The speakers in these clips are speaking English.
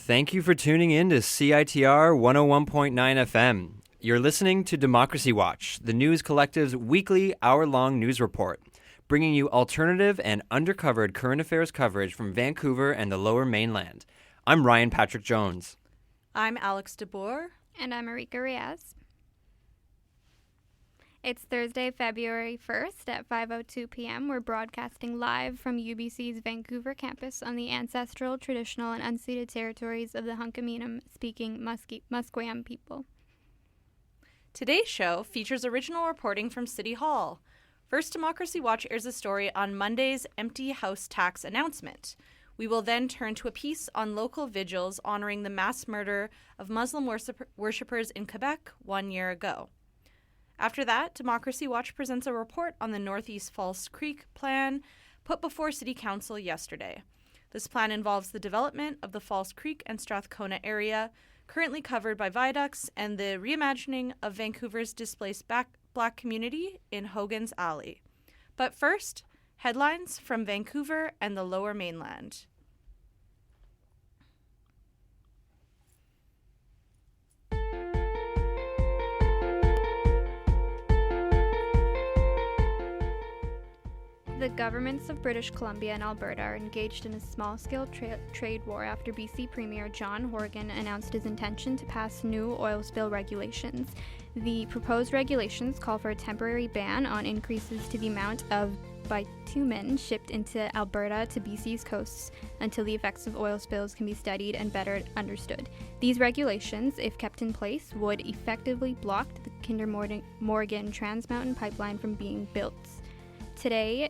Thank you for tuning in to CITR 101.9 FM. You're listening to Democracy Watch, the News Collective's weekly hour-long news report, bringing you alternative and undercovered current affairs coverage from Vancouver and the Lower Mainland. I'm Ryan Patrick Jones. I'm Alex DeBoer. And I'm Marika Riaz. It's Thursday, February 1st at 5:02 p.m. We're broadcasting live from UBC's Vancouver campus on the ancestral, traditional, and unceded territories of the Hunkaminam-speaking Musqueam people. Today's show features original reporting from City Hall. First Democracy Watch airs a story on Monday's empty house tax announcement. We will then turn to a piece on local vigils honoring the mass murder of Muslim worshippers in Quebec 1 year ago. After that, Democracy Watch presents a report on the Northeast False Creek plan put before City Council yesterday. This plan involves the development of the False Creek and Strathcona area, currently covered by viaducts, and the reimagining of Vancouver's displaced Black community in Hogan's Alley. But first, headlines from Vancouver and the Lower Mainland. The governments of British Columbia and Alberta are engaged in a small-scale trade war after BC Premier John Horgan announced his intention to pass new oil spill regulations. The proposed regulations call for a temporary ban on increases to the amount of bitumen shipped into Alberta to BC's coasts until the effects of oil spills can be studied and better understood. These regulations, if kept in place, would effectively block the Kinder Morgan Trans Mountain pipeline from being built. Today,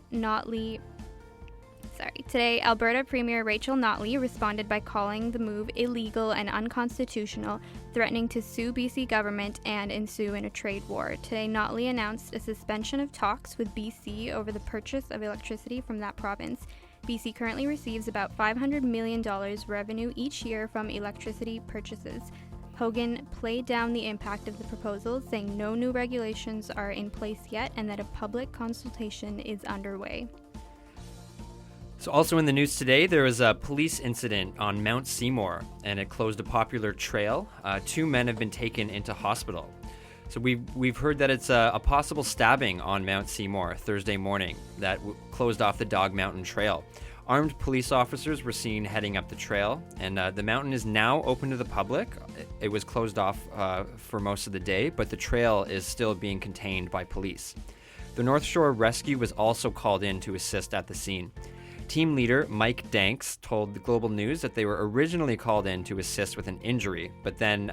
Alberta Premier Rachel Notley responded by calling the move illegal and unconstitutional, threatening to sue BC government and ensue in a trade war. Today, Notley announced a suspension of talks with BC over the purchase of electricity from that province. BC currently receives about $500 million revenue each year from electricity purchases. Hogan played down the impact of the proposal, saying no new regulations are in place yet and that a public consultation is underway. So also in the news today, there was a police incident on Mount Seymour, and it closed a popular trail. 2 men have been taken into hospital. So we've heard that it's a possible stabbing on Mount Seymour Thursday morning that closed off the Dog Mountain Trail. Armed police officers were seen heading up the trail, and the mountain is now open to the public. It was closed off for most of the day, but the trail is still being contained by police. The North Shore Rescue was also called in to assist at the scene. Team leader Mike Danks told the Global News that they were originally called in to assist with an injury, but then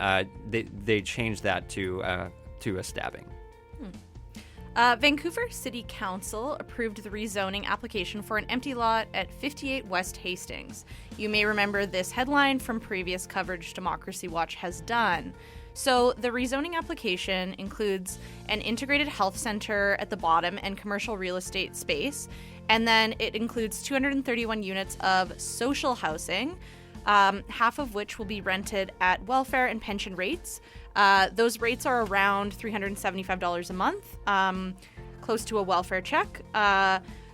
they changed that to a stabbing. Vancouver City Council approved the rezoning application for an empty lot at 58 West Hastings. You may remember this headline from previous coverage Democracy Watch has done. So the rezoning application includes an integrated health center at the bottom and commercial real estate space, and then it includes 231 units of social housing, half of which will be rented at welfare and pension rates. Those rates are around $375 a month, close to a welfare check.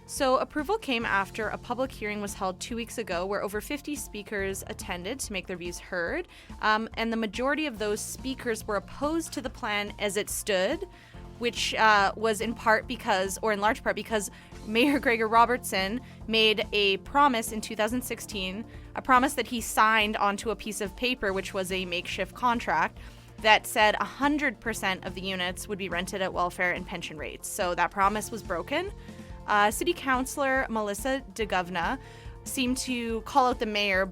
So approval came after a public hearing was held 2 weeks ago where over 50 speakers attended to make their views heard. And the majority of those speakers were opposed to the plan as it stood, which was in large part because Mayor Gregor Robertson made a promise in 2016, a promise that he signed onto a piece of paper, which was a makeshift contract, that said 100% of the units would be rented at welfare and pension rates. So that promise was broken. City Councillor Melissa DeGovna seemed to call out the mayor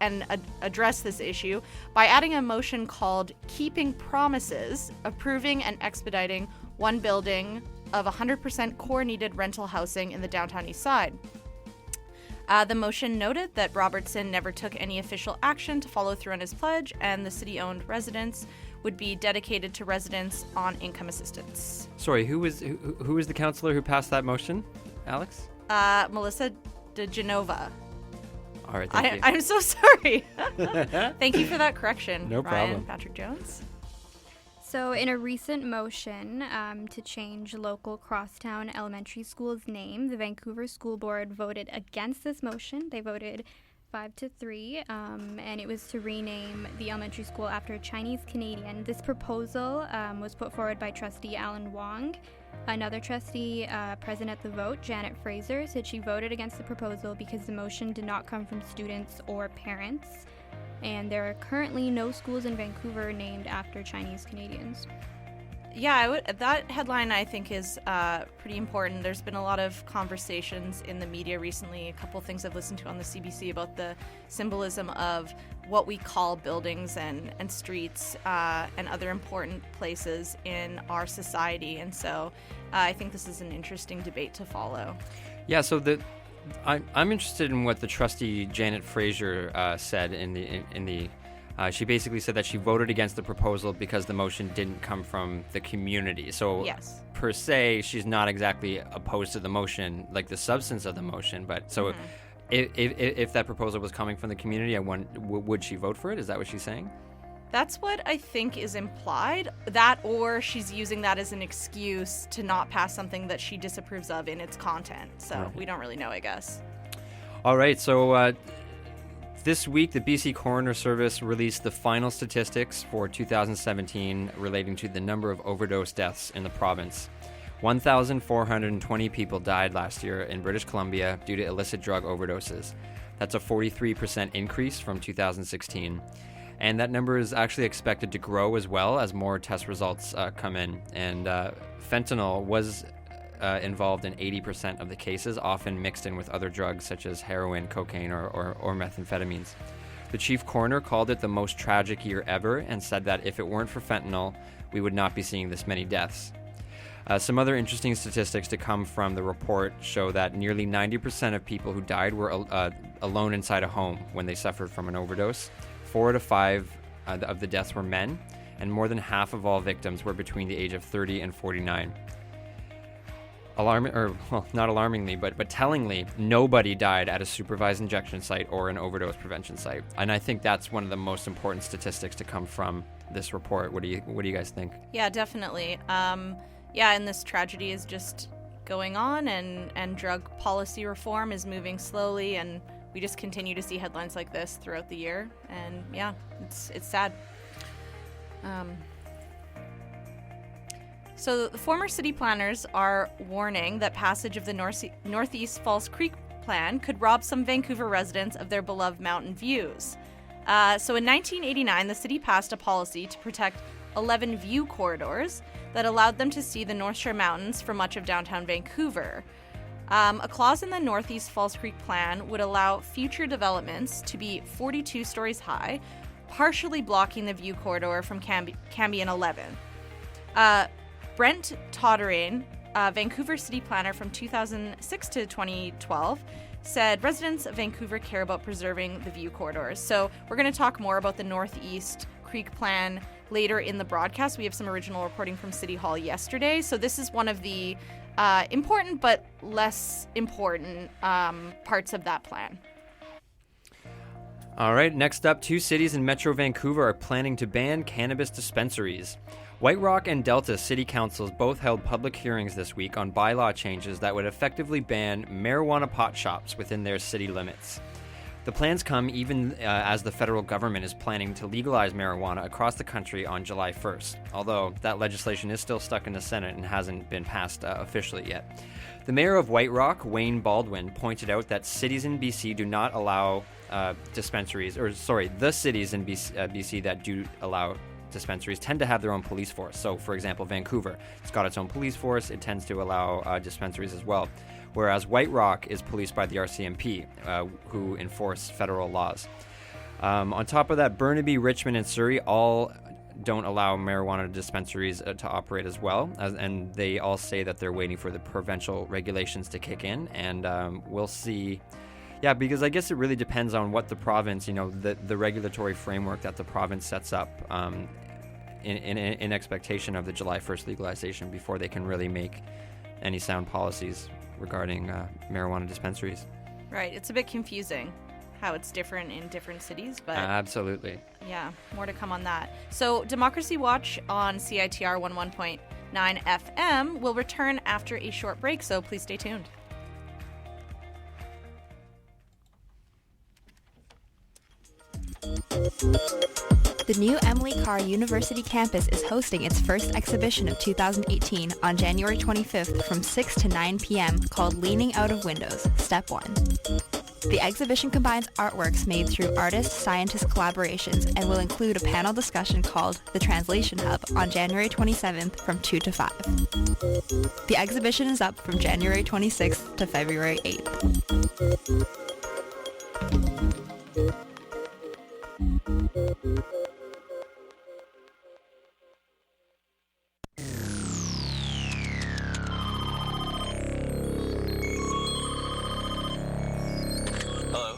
and address this issue by adding a motion called Keeping Promises, approving and expediting one building of 100% core needed rental housing in the downtown east side. The motion noted that Robertson never took any official action to follow through on his pledge, and the city-owned residence would be dedicated to residents on income assistance. Sorry, who was the councillor who passed that motion, Alex? Melissa DeGenova. All right, thank you. I'm so sorry. Thank you for that correction, No Ryan problem. Patrick Jones. So in a recent motion to change local Crosstown Elementary School's name, the Vancouver School Board voted against this motion. They voted 5-3, and it was to rename the elementary school after a Chinese Canadian. This proposal was put forward by trustee Alan Wong. Another trustee present at the vote, Janet Fraser, said she voted against the proposal because the motion did not come from students or parents, and there are currently no schools in Vancouver named after Chinese Canadians. Yeah, that headline I think is pretty important. There's been a lot of conversations in the media recently, a couple of things I've listened to on the CBC about the symbolism of what we call buildings and streets and other important places in our society. And so I think this is an interesting debate to follow. Yeah, so I'm interested in what the trustee Janet Fraser said in the she basically said that she voted against the proposal because the motion didn't come from the community. So yes, per se, she's not exactly opposed to the motion, like the substance of the motion. But so if that proposal was coming from the community, would she vote for it? Is that what she's saying? That's what I think is implied. That, or she's using that as an excuse to not pass something that she disapproves of in its content. So we don't really know, I guess. All right, so this week, the BC Coroner Service released the final statistics for 2017 relating to the number of overdose deaths in the province. 1,420 people died last year in British Columbia due to illicit drug overdoses. That's a 43% increase from 2016. And that number is actually expected to grow as well as more test results come in. And fentanyl was involved in 80% of the cases, often mixed in with other drugs such as heroin, cocaine, or methamphetamines. The chief coroner called it the most tragic year ever and said that if it weren't for fentanyl, we would not be seeing this many deaths. Some other interesting statistics to come from the report show that nearly 90% of people who died were alone inside a home when they suffered from an overdose. 4 out of 5 of the deaths were men, and more than half of all victims were between the age of 30 and 49. Not alarmingly, but tellingly, nobody died at a supervised injection site or an overdose prevention site. And I think that's one of the most important statistics to come from this report. What do you guys think? Yeah, definitely. And this tragedy is just going on, and drug policy reform is moving slowly, and we just continue to see headlines like this throughout the year. And yeah, it's sad. So the former city planners are warning that passage of the Northeast Falls Creek plan could rob some Vancouver residents of their beloved mountain views. So in 1989, the city passed a policy to protect 11 view corridors that allowed them to see the North Shore Mountains for much of downtown Vancouver. A clause in the Northeast Falls Creek plan would allow future developments to be 42 stories high, partially blocking the view corridor from Cambion 11. Brent Totterain, Vancouver city planner from 2006 to 2012, said residents of Vancouver care about preserving the view corridors. So we're going to talk more about the Northeast Creek plan later in the broadcast. We have some original reporting from City Hall yesterday. So this is one of the important but less important parts of that plan. All right, next up, 2 cities in Metro Vancouver are planning to ban cannabis dispensaries. White Rock and Delta city councils both held public hearings this week on bylaw changes that would effectively ban marijuana pot shops within their city limits. The plans come even as the federal government is planning to legalize marijuana across the country on July 1st, although that legislation is still stuck in the Senate and hasn't been passed officially yet. The mayor of White Rock, Wayne Baldwin, pointed out that cities in BC do not allow the cities in BC that do allow dispensaries tend to have their own police force. So, for example, Vancouver, it's got its own police force. It tends to allow dispensaries as well. Whereas White Rock is policed by the RCMP, who enforce federal laws. On top of that, Burnaby, Richmond, and Surrey all don't allow marijuana dispensaries to operate as well. And they all say that they're waiting for the provincial regulations to kick in. And we'll see. Yeah, because I guess it really depends on what the province, the regulatory framework that the province sets up in expectation of the July 1st legalization before they can really make any sound policies regarding marijuana dispensaries. Right. It's a bit confusing how it's different in different cities, but absolutely. Yeah, more to come on that. So Democracy Watch on CITR 11.9 FM will return after a short break, so please stay tuned. The new Emily Carr University campus is hosting its first exhibition of 2018 on January 25th from 6 to 9 p.m. called Leaning Out of Windows, Step 1. The exhibition combines artworks made through artist-scientist collaborations and will include a panel discussion called The Translation Hub on January 27th from 2 to 5. The exhibition is up from January 26th to February 8th. Hello.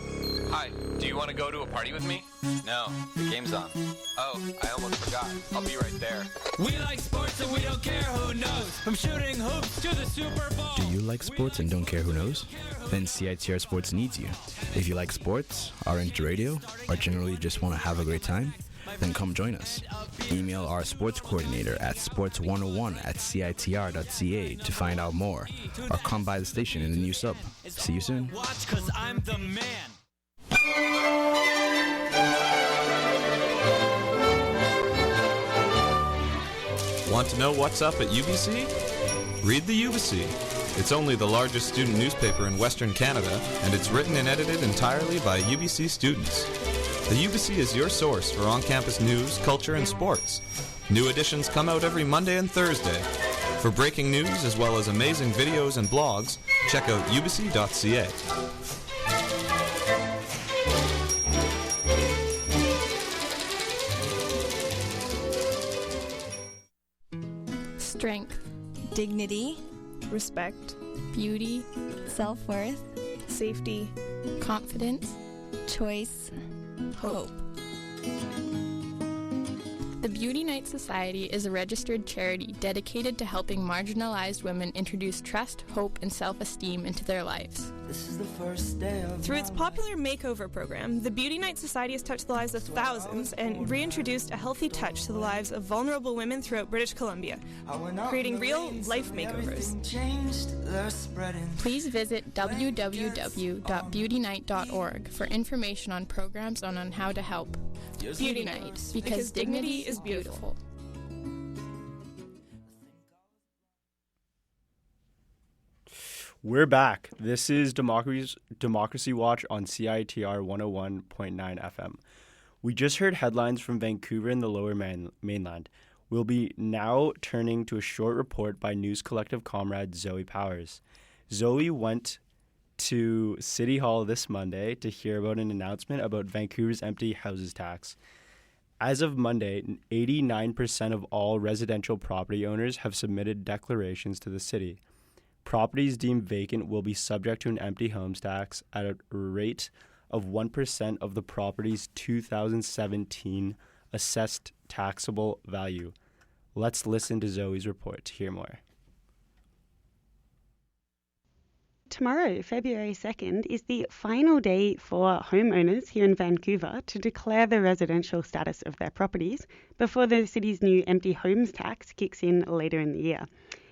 Hi. Do you want to go to a party with me? No. The game's on. Oh, I almost forgot. I'll be right there. We like sports and we don't care who knows. From shooting hoops to the Super Bowl. Do you like sports and don't care who knows? Then CITR Sports needs you. If you like sports, are into radio, or generally just want to have a great time, then come join us. Email our sports coordinator at sports101@citr.ca to find out more, or come by the station in the new sub. See you soon. Watch, 'cause I'm the man. Want to know what's up at UBC? Read the UBC. It's only the largest student newspaper in Western Canada, and it's written and edited entirely by UBC students. The UBC is your source for on-campus news, culture, and sports. New editions come out every Monday and Thursday. For breaking news as well as amazing videos and blogs, check out ubc.ca. Strength, dignity, respect, beauty, self-worth, safety, confidence, choice, hope. The Beauty Night Society is a registered charity dedicated to helping marginalized women introduce trust, hope, and self-esteem into their lives. This is the first day of Through its popular makeover program, the Beauty Night Society has touched the lives of thousands and reintroduced a healthy touch to the lives of vulnerable women throughout British Columbia, creating real life makeovers. Please visit www.beautynight.org for information on programs and on how to help. Beauty Night, because dignity is beautiful. We're back. This is Democracy Watch on CITR 101.9 FM. We just heard headlines from Vancouver and the Lower Mainland. We'll be now turning to a short report by News Collective comrade Zoe Powers. Zoe went to City Hall this Monday to hear about an announcement about Vancouver's empty houses tax. As of Monday, 89% of all residential property owners have submitted declarations to the city. Properties deemed vacant will be subject to an empty homes tax at a rate of 1% of the property's 2017 assessed taxable value. Let's listen to Zoe's report to hear more. Tomorrow, February 2nd, is the final day for homeowners here in Vancouver to declare the residential status of their properties before the city's new empty homes tax kicks in later in the year.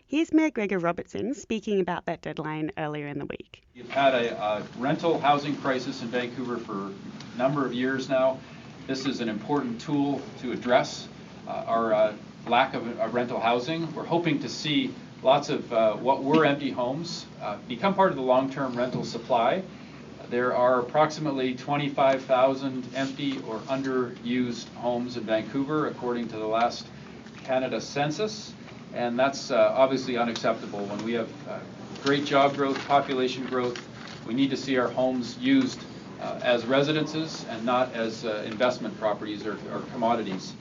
Here's Mayor Gregor Robertson speaking about that deadline earlier in the week. You've had a rental housing crisis in Vancouver for a number of years now. This is an important tool to address our lack of rental housing. We're hoping to see lots of what were empty homes become part of the long-term rental supply. There are approximately 25,000 empty or underused homes in Vancouver, according to the last Canada census. And that's obviously unacceptable. When we have great job growth, population growth, we need to see our homes used as residences and not as investment properties or commodities.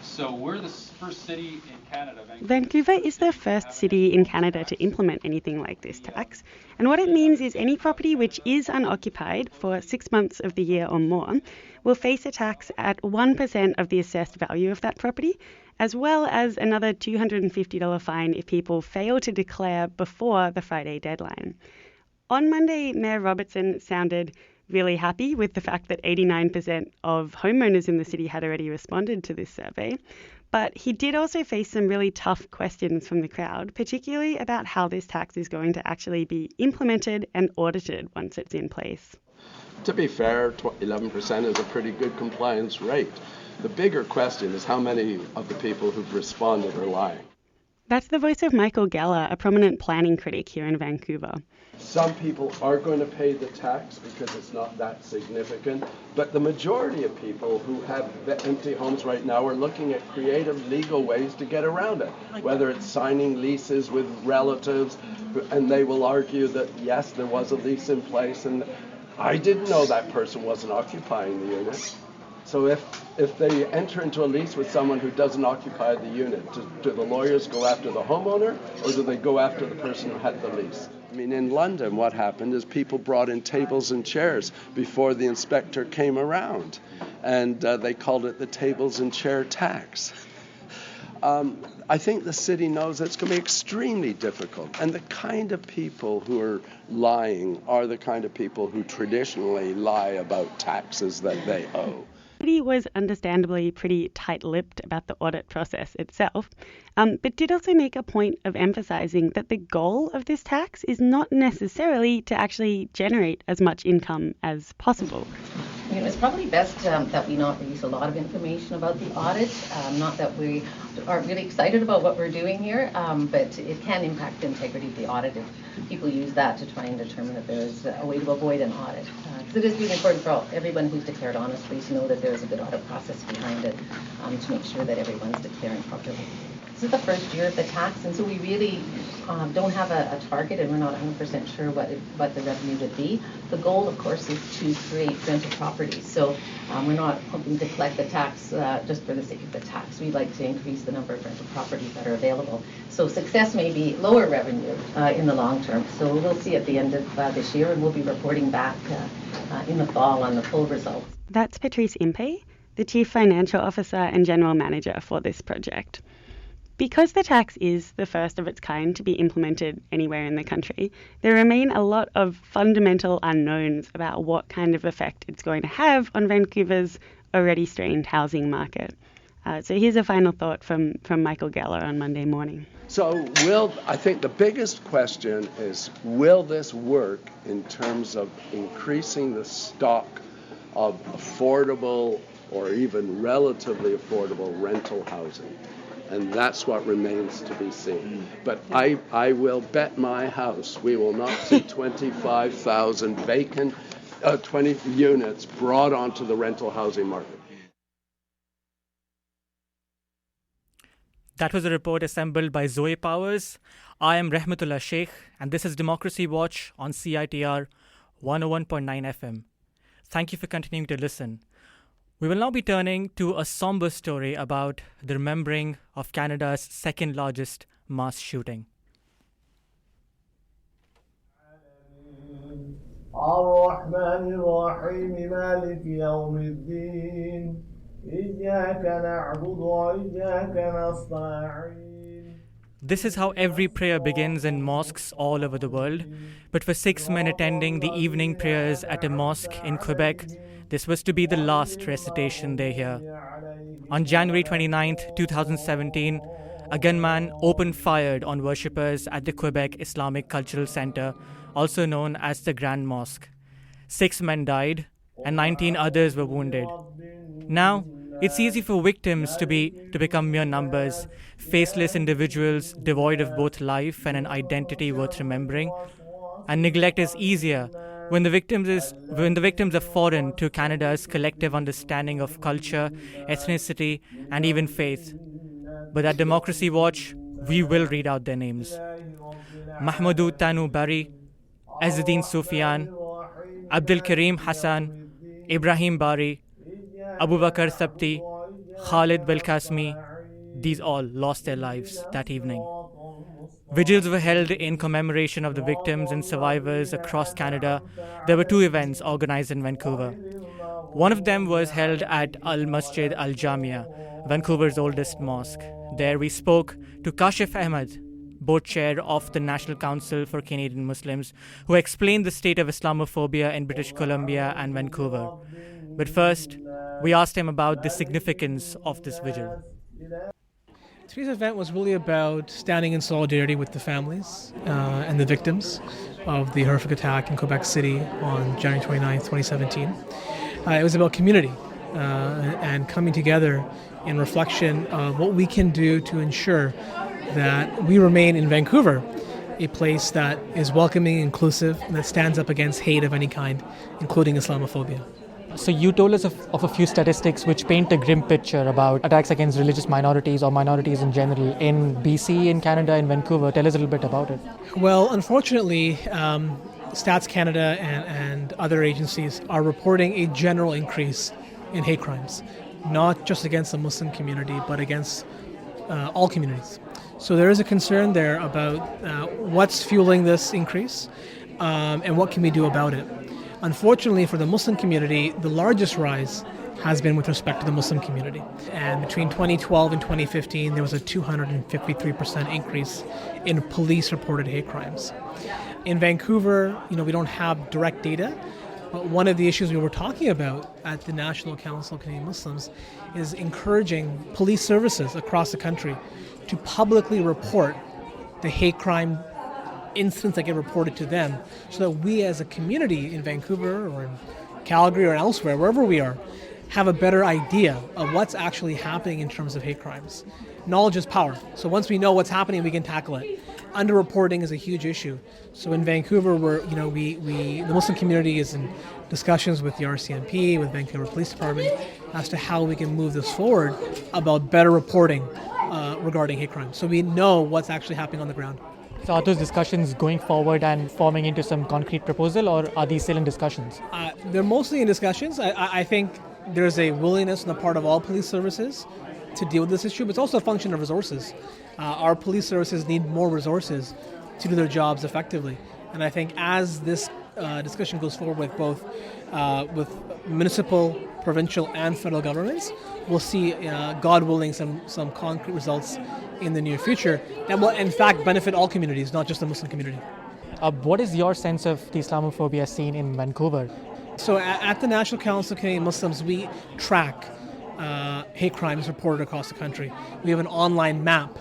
So we're the first city in Canada. Vancouver is the first city in Canada to implement anything like this tax. And what it means is any property which is unoccupied for 6 months of the year or more will face a tax at 1% of the assessed value of that property, as well as another $250 fine if people fail to declare before the Friday deadline. On Monday, Mayor Robertson sounded really happy with the fact that 89% of homeowners in the city had already responded to this survey. But he did also face some really tough questions from the crowd, particularly about how this tax is going to actually be implemented and audited once it's in place. To be fair, 11% is a pretty good compliance rate. The bigger question is how many of the people who've responded are lying. That's the voice of Michael Geller, a prominent planning critic here in Vancouver. Some people are going to pay the tax because it's not that significant, but the majority of people who have empty homes right now are looking at creative legal ways to get around it, whether it's signing leases with relatives, and they will argue that, yes, there was a lease in place, and I didn't know that person wasn't occupying the unit. So if they enter into a lease with someone who doesn't occupy the unit, do the lawyers go after the homeowner, or do they go after the person who had the lease? I mean, in London, what happened is people brought in tables and chairs before the inspector came around, and they called it the tables and chair tax. I think the city knows that it's going to be extremely difficult, and the kind of people who are lying are the kind of people who traditionally lie about taxes that they owe. The city was understandably pretty tight-lipped about the audit process itself, but did also make a point of emphasising that the goal of this tax is not necessarily to actually generate as much income as possible. It's probably best that we not release a lot of information about the audit. Not that we aren't really excited about what we're doing here, but it can impact the integrity of the audit if people use that to try and determine if there's a way to avoid an audit. Because it is really important for everyone who's declared honestly to know that there's a good audit process behind it to make sure that everyone's declaring properly. This is the first year of the tax, and so we really don't have a target, and we're not 100% sure what the revenue would be. The goal, of course, is to create rental properties. So we're not hoping to collect the tax just for the sake of the tax. We'd like to increase the number of rental properties that are available. So success may be lower revenue in the long term. So we'll see at the end of this year, and we'll be reporting back in the fall on the full results. That's Patrice Impey, the Chief Financial Officer and General Manager for this project. Because the tax is the first of its kind to be implemented anywhere in the country, there remain a lot of fundamental unknowns about what kind of effect it's going to have on Vancouver's already strained housing market. So here's a final thought from Michael Geller on Monday morning. So I think the biggest question is, will this work in terms of increasing the stock of affordable or even relatively affordable rental housing? And that's what remains to be seen. But I will bet my house we will not see 25,000 vacant 20 units brought onto the rental housing market. That was a report assembled by Zoe Powers. I am Rahmatullah Sheikh, and this is Democracy Watch on CITR 101.9 FM. Thank you for continuing to listen. We will now be turning to a somber story about the remembering of Canada's second largest mass shooting. This is how every prayer begins in mosques all over the world. But for 6 men attending the evening prayers at a mosque in Quebec, this was to be the last recitation they hear. On January 29, 2017, a gunman opened fire on worshippers at the Quebec Islamic Cultural Centre, also known as the Grand Mosque. 6 men died, and 19 others were wounded. Now, it's easy for victims to become mere numbers, faceless individuals devoid of both life and an identity worth remembering. And neglect is easier when the victims are foreign to Canada's collective understanding of culture, ethnicity, and even faith. But at Democracy Watch, we will read out their names. Mahmoudou Tanu Bari, Azzuddin Sufyan, Abdul Karim Hassan, Ibrahim Bari, Abu Bakr Sabti, Khalid Belkasmi, these all lost their lives that evening. Vigils were held in commemoration of the victims and survivors across Canada. There were 2 events organized in Vancouver. One of them was held at Al Masjid Al Jamia, Vancouver's oldest mosque. There we spoke to Kashif Ahmed, board chair of the National Council for Canadian Muslims, who explained the state of Islamophobia in British Columbia and Vancouver. But first, we asked him about the significance of this vigil. Today's event was really about standing in solidarity with the families and the victims of the horrific attack in Quebec City on January 29th, 2017. It was about community and coming together in reflection of what we can do to ensure that we remain in Vancouver a place that is welcoming, inclusive, and that stands up against hate of any kind, including Islamophobia. So you told us of a few statistics which paint a grim picture about attacks against religious minorities or minorities in general in BC, in Canada, in Vancouver. Tell us a little bit about it. Well, unfortunately, Stats Canada and other agencies are reporting a general increase in hate crimes, not just against the Muslim community, but against all communities. So there is a concern there about what's fueling this increase and what can we do about it. Unfortunately for the Muslim community, the largest rise has been with respect to the Muslim community. And between 2012 and 2015, there was a 253% increase in police-reported hate crimes. In Vancouver, we don't have direct data, but one of the issues we were talking about at the National Council of Canadian Muslims is encouraging police services across the country to publicly report the hate crime incidents that get reported to them, so that we as a community in Vancouver or in Calgary or elsewhere, wherever we are, have a better idea of what's actually happening in terms of hate crimes. Knowledge is power. So once we know what's happening, we can tackle it. Underreporting is a huge issue. So in Vancouver, the Muslim community is in discussions with the RCMP, with Vancouver Police Department, as to how we can move this forward about better reporting regarding hate crimes, so we know what's actually happening on the ground. So are those discussions going forward and forming into some concrete proposal, or are these still in discussions? They're mostly in discussions. I think there's a willingness on the part of all police services to deal with this issue, but it's also a function of resources. Our police services need more resources to do their jobs effectively. And I think as this discussion goes forward with both with municipal, provincial, and federal governments, we'll see, God willing, some concrete results in the near future that will in fact benefit all communities, not just the Muslim community. What is your sense of the Islamophobia scene in Vancouver? So at the National Council of Canadian Muslims, we track hate crimes reported across the country. We have an online map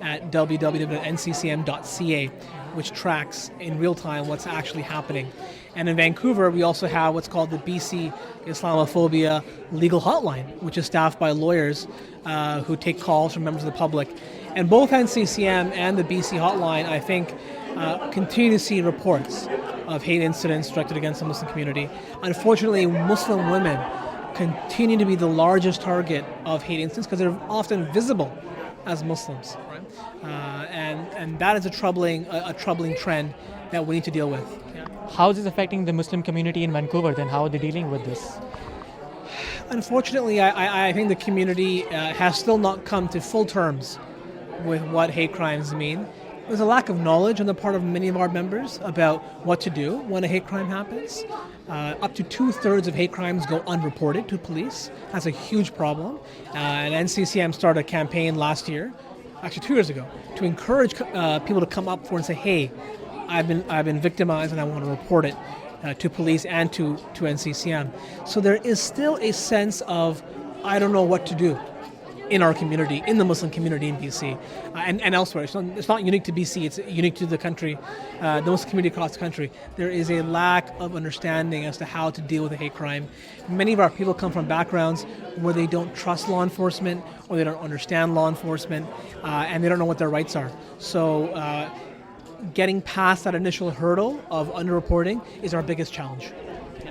at www.nccm.ca, which tracks in real time what's actually happening. And in Vancouver, we also have what's called the BC Islamophobia Legal Hotline, which is staffed by lawyers who take calls from members of the public. And both NCCM and the BC Hotline, I think, continue to see reports of hate incidents directed against the Muslim community. Unfortunately, Muslim women continue to be the largest target of hate incidents because they're often visible as Muslims, right? And that is a troubling trend that we need to deal with. Yeah. How is this affecting the Muslim community in Vancouver? Then how are they dealing with this? Unfortunately, I think the community has still not come to full terms with what hate crimes mean. There's a lack of knowledge on the part of many of our members about what to do when a hate crime happens. Up to 2/3 of hate crimes go unreported to police. That's a huge problem. And NCCM started a campaign last year, actually 2 years ago, to encourage people to come up forward and say, hey, I've been victimized and I want to report it to police and to NCCM. So there is still a sense of, I don't know what to do in our community, in the Muslim community in BC and elsewhere. It's not unique to BC, it's unique to the country, the Muslim community across the country. There is a lack of understanding as to how to deal with a hate crime. Many of our people come from backgrounds where they don't trust law enforcement or they don't understand law enforcement and they don't know what their rights are. So getting past that initial hurdle of underreporting is our biggest challenge.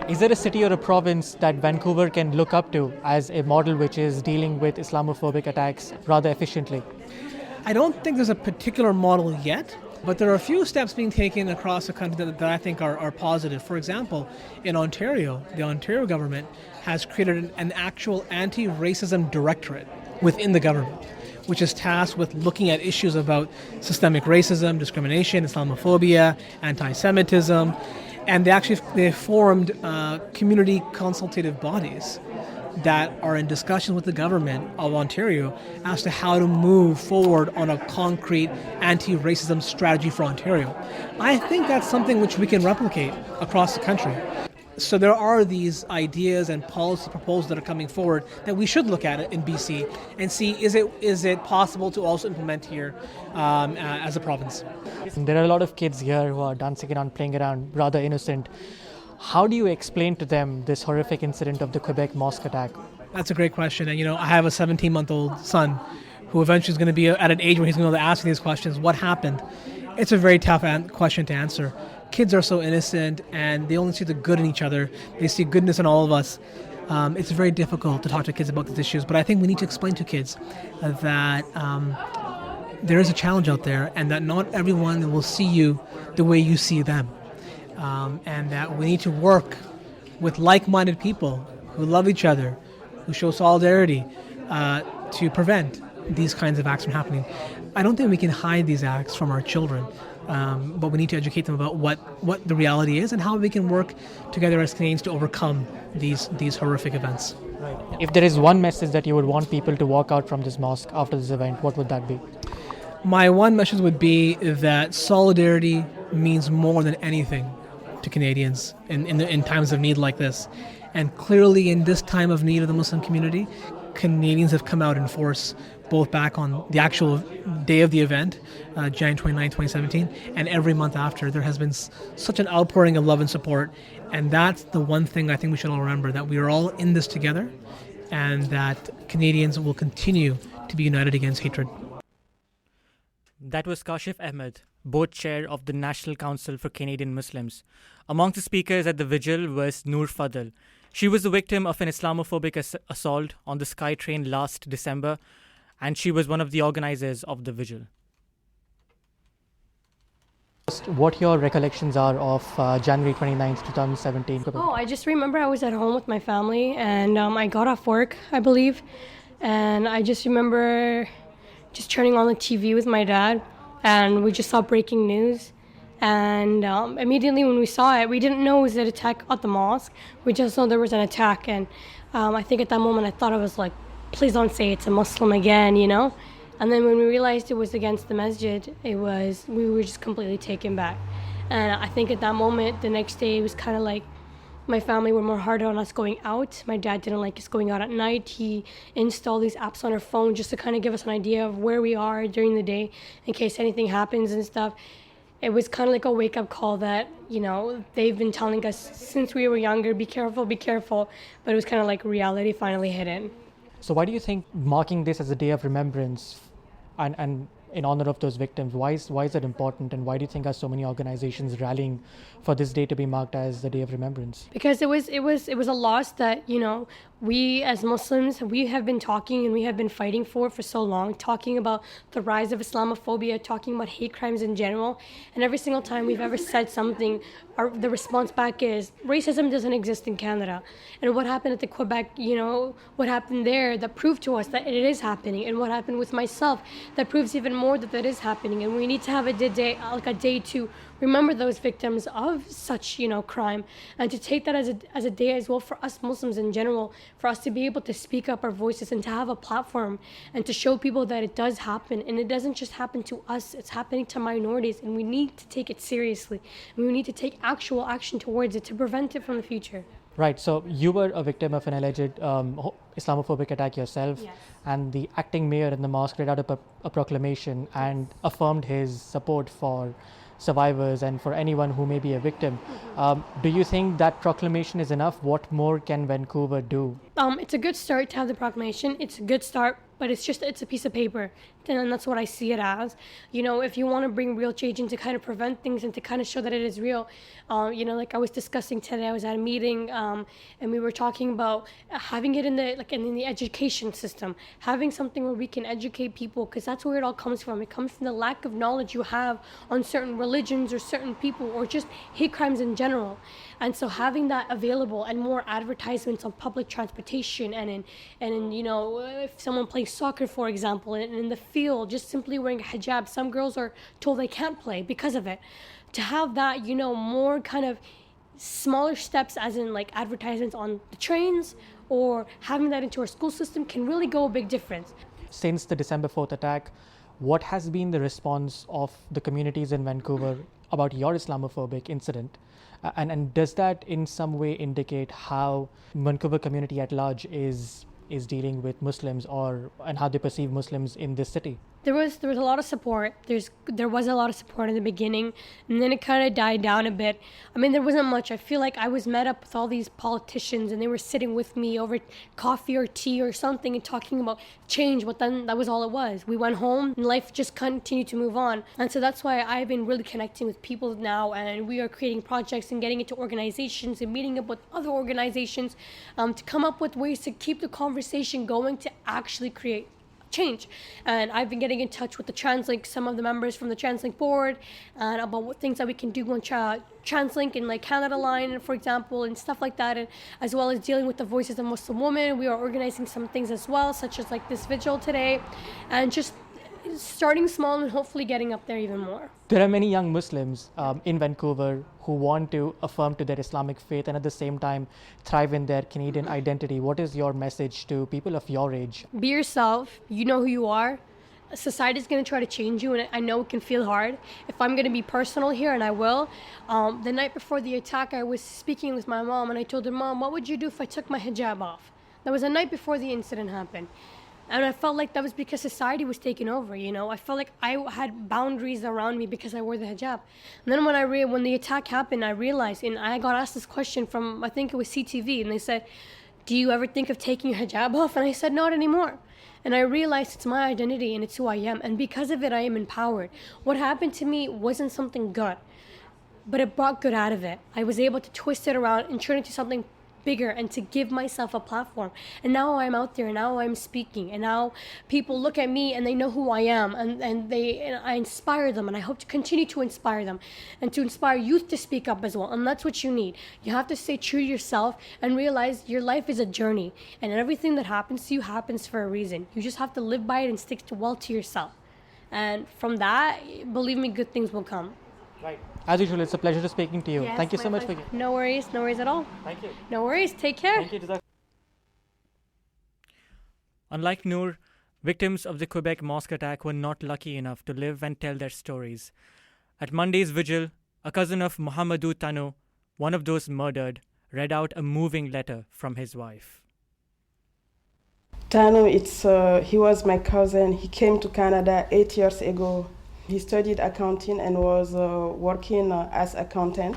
Is there a city or a province that Vancouver can look up to as a model which is dealing with Islamophobic attacks rather efficiently? I don't think there's a particular model yet, but there are a few steps being taken across the country that I think are positive. For example, in Ontario, the Ontario government has created an actual anti-racism directorate within the government, which is tasked with looking at issues about systemic racism, discrimination, Islamophobia, anti-Semitism. And they formed community consultative bodies that are in discussion with the government of Ontario as to how to move forward on a concrete anti-racism strategy for Ontario. I think that's something which we can replicate across the country. So there are these ideas and policy proposals that are coming forward that we should look at it in BC and see is it possible to also implement here as a province. There are a lot of kids here who are dancing around, playing around, rather innocent. How do you explain to them this horrific incident of the Quebec mosque attack? That's a great question. And, I have a 17-month-old son who eventually is going to be at an age where he's going to be able to ask me these questions. What happened? It's a very tough question to answer. Kids are so innocent and they only see the good in each other. They see goodness in all of us. It's very difficult to talk to kids about these issues, but I think we need to explain to kids that there is a challenge out there and that not everyone will see you the way you see them. And that we need to work with like-minded people who love each other, who show solidarity to prevent these kinds of acts from happening. I don't think we can hide these acts from our children. But we need to educate them about what the reality is and how we can work together as Canadians to overcome these horrific events. Right. If there is one message that you would want people to walk out from this mosque after this event, what would that be? My one message would be that solidarity means more than anything to Canadians in times of need like this. And clearly in this time of need of the Muslim community, Canadians have come out in force, both back on the actual day of the event, January 29, 2017, and every month after. There has been such an outpouring of love and support, and that's the one thing I think we should all remember, that we are all in this together, and that Canadians will continue to be united against hatred. That was Kashif Ahmed, board chair of the National Council for Canadian Muslims. Among the speakers at the vigil was Noor Fadl. She was the victim of an Islamophobic assault on the SkyTrain last December, and she was one of the organizers of the vigil. What your recollections are of January 29th, 2017? Oh, I just remember I was at home with my family, and I got off work, I believe, and I just remember just turning on the TV with my dad, and we just saw breaking news. And immediately when we saw it, we didn't know it was an attack at the mosque. We just know there was an attack. And I think at that moment I thought I was like, please don't say it's a Muslim again, And then when we realized it was against the masjid, we were just completely taken back. And I think at that moment, the next day, it was kind of like my family were more hard on us going out. My dad didn't like us going out at night. He installed these apps on our phone just to kind of give us an idea of where we are during the day in case anything happens and stuff. It was kind of like a wake-up call that, they've been telling us since we were younger, be careful, but it was kind of like reality finally hit in. So why do you think marking this as a day of remembrance and in honor of those victims, why is it important, and why do you think are so many organizations rallying for this day to be marked as the day of remembrance? Because it was a loss that, we as Muslims, we have been talking and we have been fighting for so long, talking about the rise of Islamophobia, talking about hate crimes in general. And every single time we've ever said something, the response back is, racism doesn't exist in Canada. And what happened at the Quebec, what happened there that proved to us that it is happening. And what happened with myself that proves even more that is happening. And we need to have a day to remember those victims of such, crime, and to take that as a day as well for us Muslims in general, for us to be able to speak up our voices and to have a platform and to show people that it does happen, and it doesn't just happen to us, it's happening to minorities, and we need to take it seriously, and we need to take actual action towards it to prevent it from the future. Right, so you were a victim of an alleged Islamophobic attack yourself, yes. And the acting mayor in the mosque read out a proclamation and affirmed his support for survivors and for anyone who may be a victim. Do you think that proclamation is enough? What more can Vancouver do? It's a good start to have the proclamation. It's a good start, but it's a piece of paper. And that's what I see it as. If you want to bring real change and to kind of prevent things and to kind of show that it is real, like I was discussing today, I was at a meeting and we were talking about having it in the education system, having something where we can educate people, because that's where it all comes from. It comes from the lack of knowledge you have on certain religions or certain people or just hate crimes in general. And so having that available and more advertisements on public transportation and in if someone plays soccer, for example, and in the field, just simply wearing a hijab, some girls are told they can't play because of it. To have that, more kind of smaller steps, as in like advertisements on the trains or having that into our school system, can really go a big difference. Since the December 4th attack, what has been the response of the communities in Vancouver about your Islamophobic incident? And does that in some way indicate how Vancouver community at large is dealing with Muslims and how they perceive Muslims in this city? There was a lot of support. There was a lot of support in the beginning, and then it kind of died down a bit. I mean, there wasn't much. I feel like I was met up with all these politicians, and they were sitting with me over coffee or tea or something and talking about change, but then that was all it was. We went home, and life just continued to move on. And so that's why I've been really connecting with people now, and we are creating projects and getting into organizations and meeting up with other organizations to come up with ways to keep the conversation going to actually create change. And I've been getting in touch with the TransLink, some of the members from the TransLink board, and about what things that we can do on TransLink and like Canada Line, for example, and stuff like that, and as well as dealing with the voices of Muslim women. We are organizing some things as well, such as like this vigil today, and just starting small and hopefully getting up there even more. There are many young Muslims in Vancouver who want to affirm to their Islamic faith and at the same time thrive in their Canadian identity. What is your message to people of your age? Be yourself. You know who you are. Society is going to try to change you, and I know it can feel hard. If I'm going to be personal here, and I will, the night before the attack, I was speaking with my mom, and I told her, Mom, what would you do if I took my hijab off? That was the night before the incident happened. And I felt like that was because society was taking over, you know. I felt like I had boundaries around me because I wore the hijab. And then when the attack happened, I realized, and I got asked this question from, I think it was CTV, and they said, do you ever think of taking your hijab off? And I said, not anymore. And I realized it's my identity and it's who I am. And because of it, I am empowered. What happened to me wasn't something good, but it brought good out of it. I was able to twist it around and turn it into something bigger and to give myself a platform. And now I'm out there, and now I'm speaking, and now people look at me and they know who I am, and I inspire them, and I hope to continue to inspire them and to inspire youth to speak up as well. And that's what you need. You have to stay true to yourself and realize your life is a journey, and everything that happens to you happens for a reason. You just have to live by it and stick well to yourself. And from that, believe me, good things will come. Right. As usual, it's a pleasure to speaking to you. Yes, thank you so much pleasure. for No worries at all. Thank you. No worries. Take care. Thank you. Unlike Noor, victims of the Quebec mosque attack were not lucky enough to live and tell their stories. At Monday's vigil, a cousin of Mohamedou Tano, one of those murdered, read out a moving letter from his wife. Tano, he was my cousin. He came to Canada 8 years ago. He studied accounting and was working as accountant.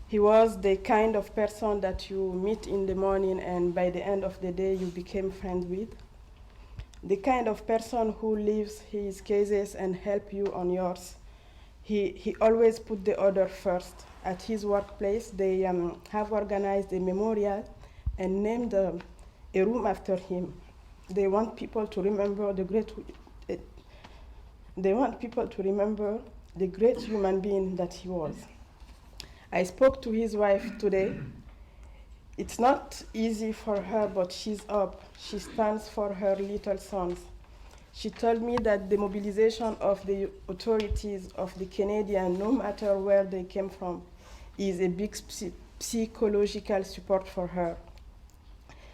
He was the kind of person that you meet in the morning and by the end of the day you became friends with. The kind of person who leaves his cases and help you on yours. He always put the other first. At his workplace, they have organized a memorial and named a room after him. They want people to remember the great human being that he was. I spoke to his wife today. It's not easy for her, but she's up. She stands for her little sons. She told me that the mobilization of the authorities of the Canadian, no matter where they came from, is a big psychological support for her.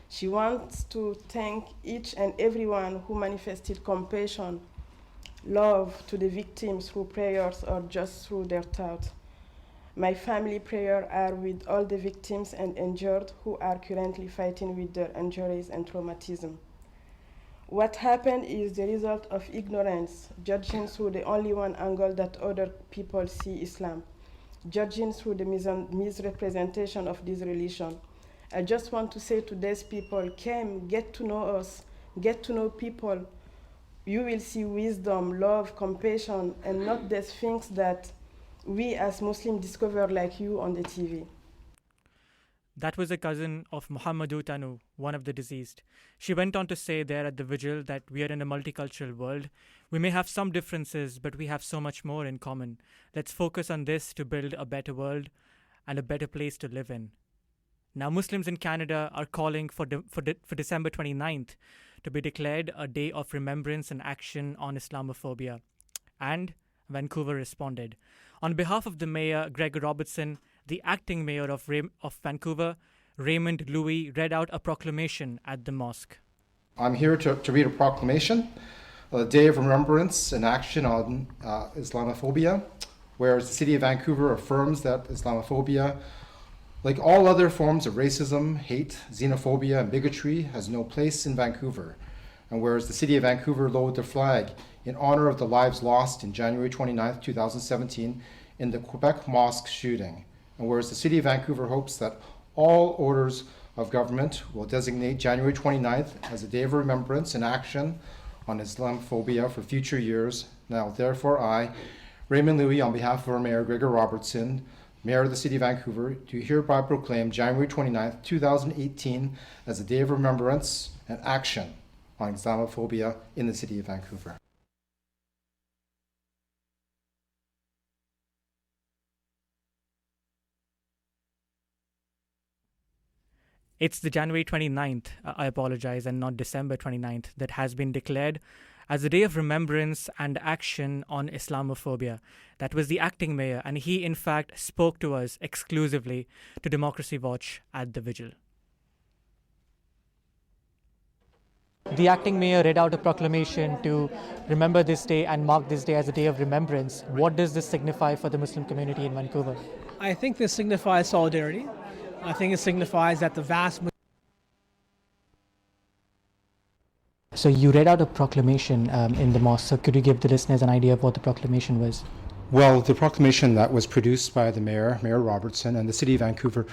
She wants to thank each and everyone who manifested compassion, love to the victims through prayers or just through their thoughts. My family prayers are with all the victims and injured who are currently fighting with their injuries and traumatism. What happened is the result of ignorance, judging through the only one angle that other people see Islam, judging through the misrepresentation of this religion. I just want to say to these people, come, get to know us, get to know people. You will see wisdom, love, compassion, and not these things that we as Muslims discover like you on the TV. That was a cousin of Mohamedou Tano, one of the deceased. She went on to say there at the vigil that we are in a multicultural world. We may have some differences, but we have so much more in common. Let's focus on this to build a better world and a better place to live in. Now, Muslims in Canada are calling for December 29th to be declared a day of remembrance and action on Islamophobia. And Vancouver responded. On behalf of the mayor, Greg Robertson, the acting mayor of Vancouver, Raymond Louis, read out a proclamation at the mosque. I'm here to read a proclamation, a day of remembrance and action on Islamophobia. whereas the City of Vancouver affirms that Islamophobia, like all other forms of racism, hate, xenophobia, and bigotry, has no place in Vancouver. And whereas the City of Vancouver lowered their flag in honor of the lives lost in January 29, 2017 in the Quebec mosque shooting. And whereas the City of Vancouver hopes that all orders of government will designate January 29th as a day of remembrance and action on Islamophobia for future years. Now, therefore, I, Raymond Louis, on behalf of our Mayor Gregor Robertson, Mayor of the City of Vancouver, do hereby proclaim January 29th, 2018 as a day of remembrance and action on Islamophobia in the City of Vancouver. It's the January 29th, I apologize, and not December 29th, that has been declared as a day of remembrance and action on Islamophobia. That was the acting mayor, and he, in fact, spoke to us exclusively to Democracy Watch at the vigil. The acting mayor read out a proclamation to remember this day and mark this day as a day of remembrance. What does this signify for the Muslim community in Vancouver? I think this signifies solidarity. I think it signifies that the vast... So you read out a proclamation in the mosque. So could you give the listeners an idea of what the proclamation was? Well, the proclamation that was produced by the mayor, Mayor Robertson, and the City of Vancouver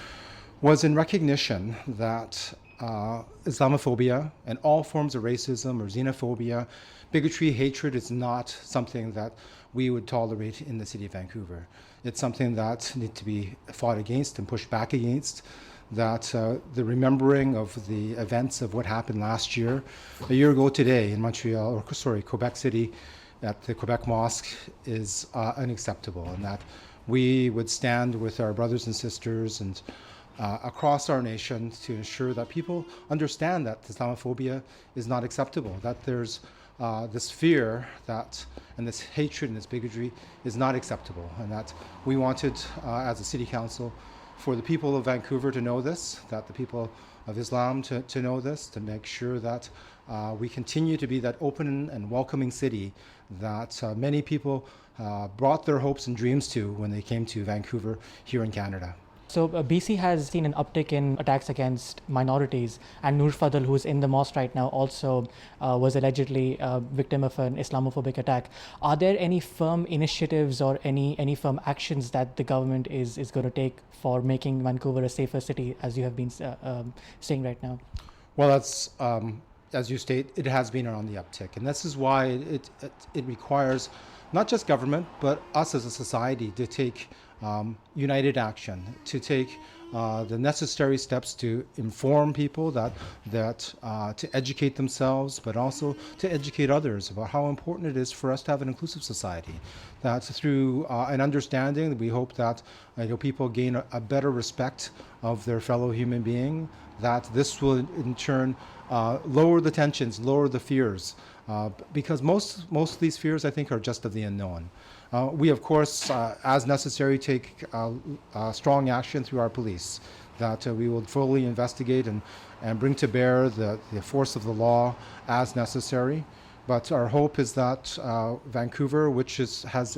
was in recognition that Islamophobia and all forms of racism or xenophobia, bigotry, hatred is not something that we would tolerate in the City of Vancouver. It's something that needs to be fought against and pushed back against, that the remembering of the events of what happened last year, a year ago today in Quebec City at the Quebec Mosque is unacceptable, and that we would stand with our brothers and sisters and across our nation to ensure that people understand that Islamophobia is not acceptable, that there's this fear that and this hatred and this bigotry is not acceptable, and that we wanted as a city council for the people of Vancouver to know this, that the people of Islam to know this, to make sure that we continue to be that open and welcoming city that many people brought their hopes and dreams to when they came to Vancouver here in Canada. So BC has seen an uptick in attacks against minorities, and Noor Fadl, who's in the mosque right now, also was allegedly a victim of an Islamophobic attack. Are there any firm initiatives or any firm actions that the government is going to take for making Vancouver a safer city, as you have been saying right now? Well, that's, as you state, it has been on the uptick, and this is why it requires not just government, but us as a society to take united action, to take the necessary steps to inform people, to educate themselves, but also to educate others about how important it is for us to have an inclusive society. That through an understanding, we hope that people gain a better respect of their fellow human being, that this will in turn lower the tensions, lower the fears, because most of these fears, I think, are just of the unknown. We, of course, as necessary, take strong action through our police, that we will fully investigate and bring to bear the force of the law as necessary. But our hope is that Vancouver, which has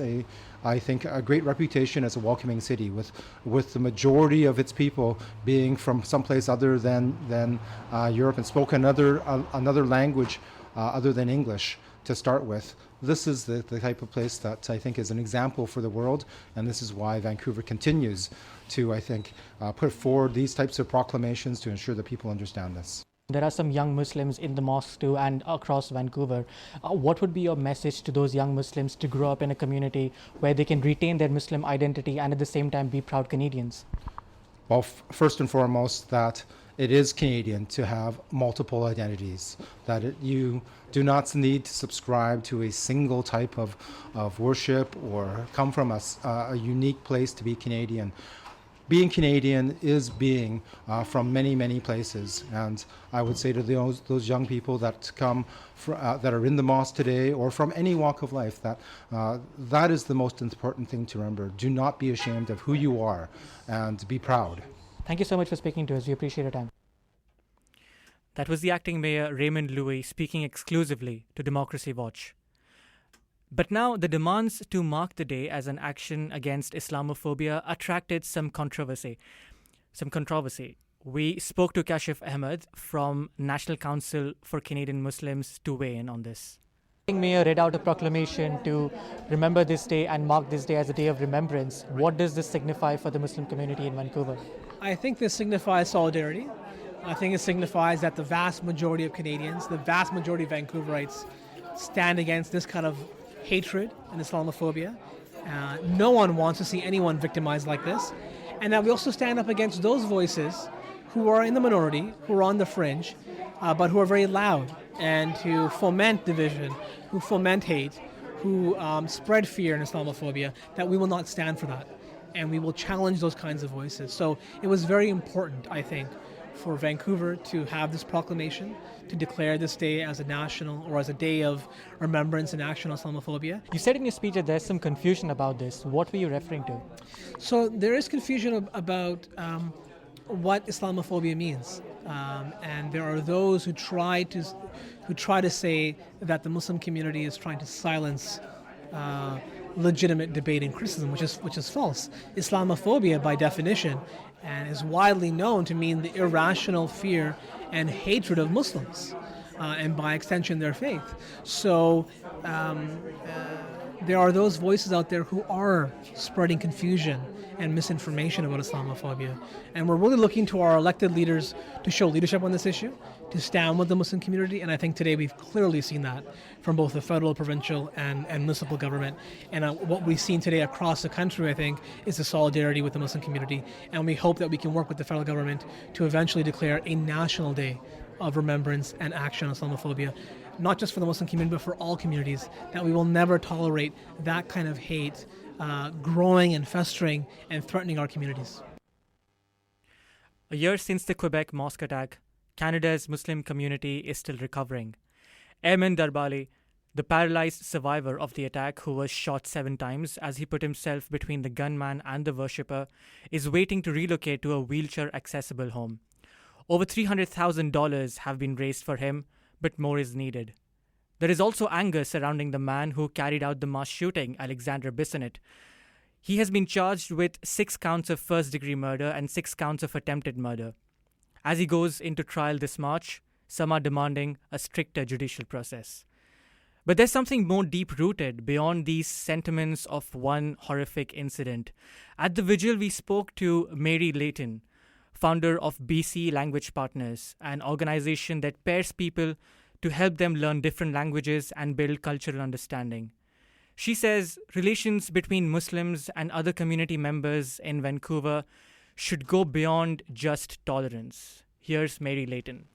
I think, a great reputation as a welcoming city, with the majority of its people being from someplace other than Europe and spoke another language other than English to start with. This is the type of place that I think is an example for the world, and this is why Vancouver continues to, I think, put forward these types of proclamations to ensure that people understand this. There are some young Muslims in the mosque too and across Vancouver. What would be your message to those young Muslims to grow up in a community where they can retain their Muslim identity and at the same time be proud Canadians? Well, first and foremost, that it is Canadian to have multiple identities, that you do not need to subscribe to a single type of worship or come from a unique place to be Canadian. Being Canadian is being from many, many places, and I would say to those young people that come that are in the mosque today or from any walk of life that that is the most important thing to remember. Do not be ashamed of who you are and be proud. Thank you so much for speaking to us. We appreciate your time. That was the acting mayor, Raymond Louis, speaking exclusively to Democracy Watch. But now the demands to mark the day as an action against Islamophobia attracted some controversy. We spoke to Kashif Ahmed from National Council for Canadian Muslims to weigh in on this. Mayor read out a proclamation to remember this day and mark this day as a day of remembrance. What does this signify for the Muslim community in Vancouver? I think this signifies solidarity. I think it signifies that the vast majority of Canadians, the vast majority of Vancouverites, stand against this kind of hatred and Islamophobia. No one wants to see anyone victimized like this. And that we also stand up against those voices who are in the minority, who are on the fringe, but who are very loud and who foment division, who foment hate, who spread fear and Islamophobia, that we will not stand for that. And we will challenge those kinds of voices. So it was very important, I think, for Vancouver to have this proclamation, to declare this day as a national or as a day of remembrance and action on Islamophobia. You said in your speech that there's some confusion about this. What were you referring to? So there is confusion about what Islamophobia means. And there are those who try to say that the Muslim community is trying to silence legitimate debate and criticism, which is false. Islamophobia, by definition, and is widely known to mean the irrational fear and hatred of Muslims, and by extension their faith. So there are those voices out there who are spreading confusion and misinformation about Islamophobia. And we're really looking to our elected leaders to show leadership on this issue, to stand with the Muslim community. And I think today we've clearly seen that from both the federal, provincial, and municipal government. And what we've seen today across the country, I think, is the solidarity with the Muslim community. And we hope that we can work with the federal government to eventually declare a national day of remembrance and action on Islamophobia, not just for the Muslim community, but for all communities, that we will never tolerate that kind of hate growing and festering and threatening our communities. A year since the Quebec mosque attack, Canada's Muslim community is still recovering. Ayman Darbali, the paralyzed survivor of the attack who was shot 7 times as he put himself between the gunman and the worshipper, is waiting to relocate to a wheelchair-accessible home. Over $300,000 have been raised for him, but more is needed. There is also anger surrounding the man who carried out the mass shooting, Alexander Bissonnette. He has been charged with 6 counts of first-degree murder and 6 counts of attempted murder. As he goes into trial this March, some are demanding a stricter judicial process. But there's something more deep-rooted beyond these sentiments of one horrific incident. At the vigil, we spoke to Mary Layton, founder of BC Language Partners, an organization that pairs people to help them learn different languages and build cultural understanding. She says relations between Muslims and other community members in Vancouver should go beyond just tolerance. Here's Mary Layton.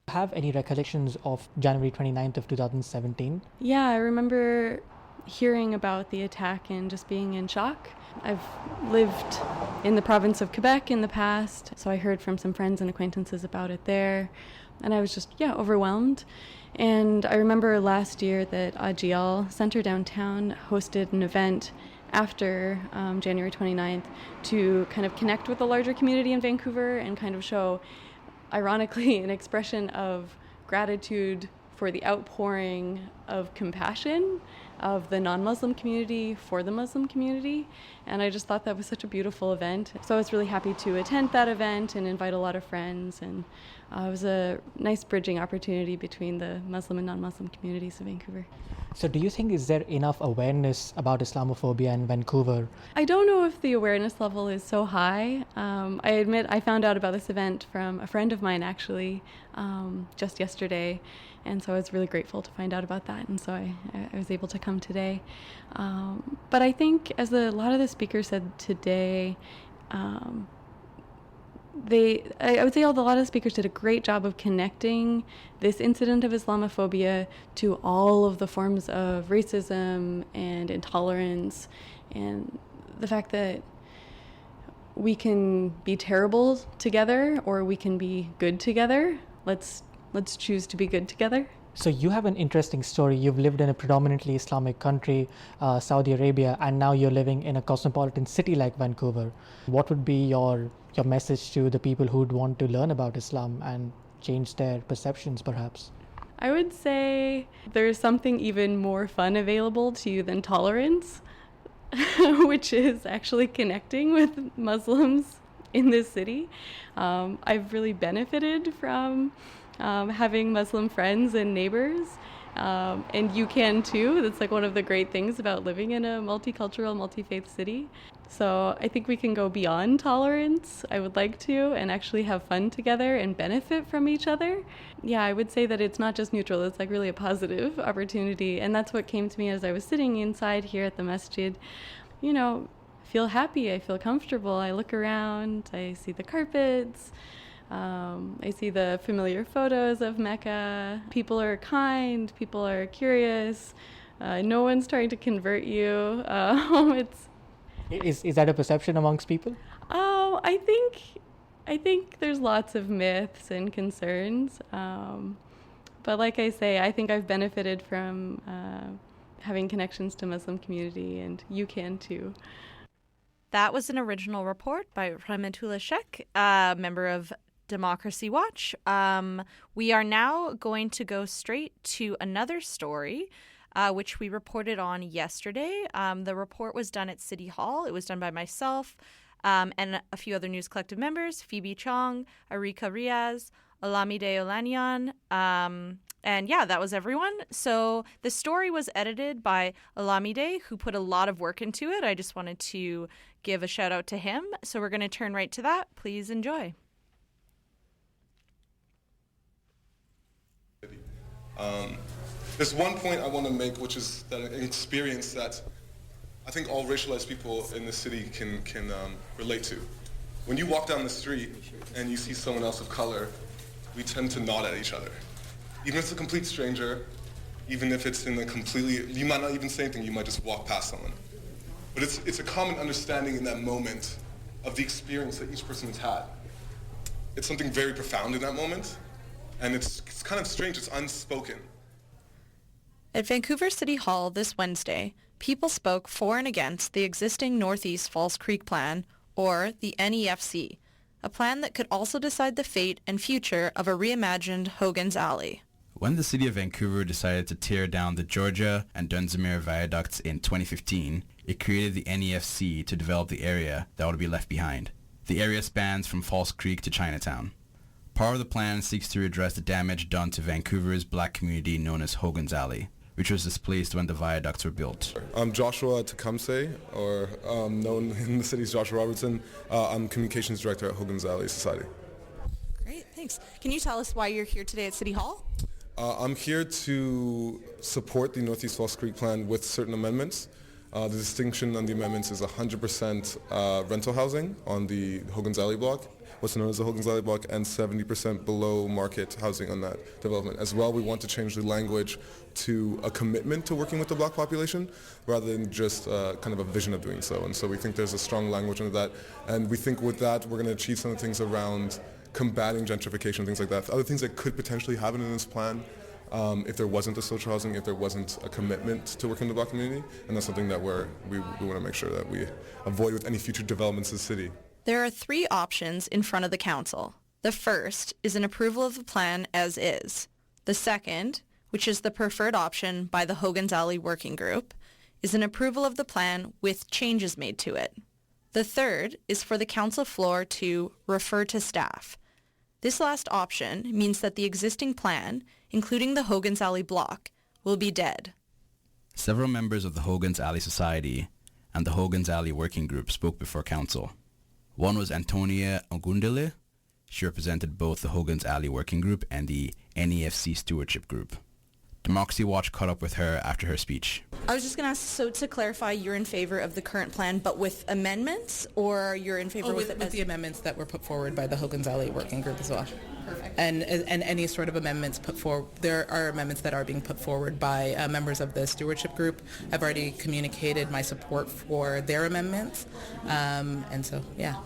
Have any recollections of January 29th of 2017? Yeah, I remember hearing about the attack and just being in shock. I've lived in the province of Quebec in the past, so I heard from some friends and acquaintances about it there, and I was just, overwhelmed. And I remember last year that AGL Centre downtown hosted an event after January 29th to kind of connect with the larger community in Vancouver and kind of show, ironically, an expression of gratitude for the outpouring of compassion of the non-Muslim community for the Muslim community. And I just thought that was such a beautiful event. So I was really happy to attend that event and invite a lot of friends. And it was a nice bridging opportunity between the Muslim and non-Muslim communities of Vancouver. So do you think is there enough awareness about Islamophobia in Vancouver? I don't know if the awareness level is so high. I admit I found out about this event from a friend of mine actually just yesterday. And so I was really grateful to find out about that. And so I was able to come today. But I think, as a lot of the speakers said today, I would say a lot of the speakers did a great job of connecting this incident of Islamophobia to all of the forms of racism and intolerance, and the fact that we can be terrible together or we can be good together. Let's choose to be good together. So you have an interesting story. You've lived in a predominantly Islamic country, Saudi Arabia, and now you're living in a cosmopolitan city like Vancouver. What would be your message to the people who'd want to learn about Islam and change their perceptions, perhaps? I would say there's something even more fun available to you than tolerance, which is actually connecting with Muslims in this city. I've really benefited from having Muslim friends and neighbors, and you can too. That's like one of the great things about living in a multicultural, multi-faith city. So I think we can go beyond tolerance. I would like to, and actually have fun together and benefit from each other. Yeah, I would say that it's not just neutral, it's like really a positive opportunity. And that's what came to me as I was sitting inside here at the masjid. You know, I feel happy, I feel comfortable, I look around, I see the carpets, I see the familiar photos of Mecca. People are kind, people are curious, no one's trying to convert you. Is that a perception amongst people? Oh, I think there's lots of myths and concerns. But like I say, I think I've benefited from having connections to Muslim community, and you can too. That was an original report by Rahmatullah Sheikh, a member of Democracy Watch. We are now going to go straight to another story, which we reported on yesterday. The report was done at City Hall. It was done by myself and a few other News Collective members, Phoebe Chong, Arika Riaz, Olamide Olaniyan, and yeah, that was everyone. So the story was edited by Olamide, who put a lot of work into it. I just wanted to give a shout out to him. So we're going to turn right to that. Please enjoy. There's one point I want to make, which is that an experience that I think all racialized people in the city can relate to. When you walk down the street and you see someone else of color, we tend to nod at each other. Even if it's a complete stranger, even if it's in a completely, you might not even say anything, you might just walk past someone. But it's a common understanding in that moment of the experience that each person has had. It's something very profound in that moment, and it's kind of strange, it's unspoken. At Vancouver City Hall this Wednesday, people spoke for and against the existing Northeast Falls Creek Plan, or the NEFC, a plan that could also decide the fate and future of a reimagined Hogan's Alley. When the city of Vancouver decided to tear down the Georgia and Dunsmuir viaducts in 2015, it created the NEFC to develop the area that would be left behind. The area spans from Falls Creek to Chinatown. Part of the plan seeks to address the damage done to Vancouver's black community known as Hogan's Alley, which was displaced when the viaducts were built. I'm Joshua Tecumseh, or known in the city as Joshua Robertson. I'm Communications Director at Hogan's Alley Society. Great, thanks. Can you tell us why you're here today at City Hall? I'm here to support the Northeast Falls Creek Plan with certain amendments. The distinction on the amendments is 100% rental housing on the Hogan's Alley block, what's known as the Hogan's Alley block, and 70% below market housing on that development. As well, we want to change the language to a commitment to working with the black population rather than just kind of a vision of doing so. And so we think there's a strong language into that. And we think with that, we're going to achieve some of the things around combating gentrification, things like that. Other things that could potentially happen in this plan if there wasn't a social housing, if there wasn't a commitment to working in the black community. And that's something that we want to make sure that we avoid with any future developments in the city. There are three options in front of the council. The first is an approval of the plan as is. The second, which is the preferred option by the Hogan's Alley Working Group, is an approval of the plan with changes made to it. The third is for the council floor to refer to staff. This last option means that the existing plan, including the Hogan's Alley block, will be dead. Several members of the Hogan's Alley Society and the Hogan's Alley Working Group spoke before council. One was Antonia Ogundele. She represented both the Hogan's Alley Working Group and the NEFC Stewardship Group. Democracy Watch caught up with her after her speech. I was just going to ask, so to clarify, you're in favor of the current plan, but with amendments, or you're in favor with the amendments that were put forward by the Hogan's Alley Working Group as well. Perfect. And any sort of amendments put forward, there are amendments that are being put forward by members of the stewardship group. I've already communicated my support for their amendments, and so, yeah.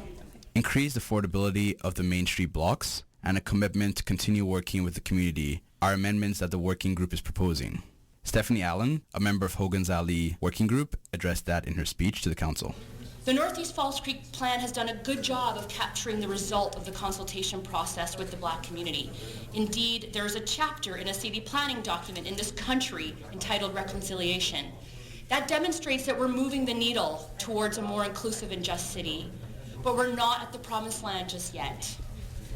Increased affordability of the Main Street blocks and a commitment to continue working with the community are amendments that the working group is proposing. Stephanie Allen, a member of Hogan's Alley Working Group, addressed that in her speech to the council. The Northeast Falls Creek Plan has done a good job of capturing the result of the consultation process with the Black community. Indeed, there is a chapter in a city planning document in this country entitled Reconciliation. That demonstrates that we're moving the needle towards a more inclusive and just city, but we're not at the promised land just yet.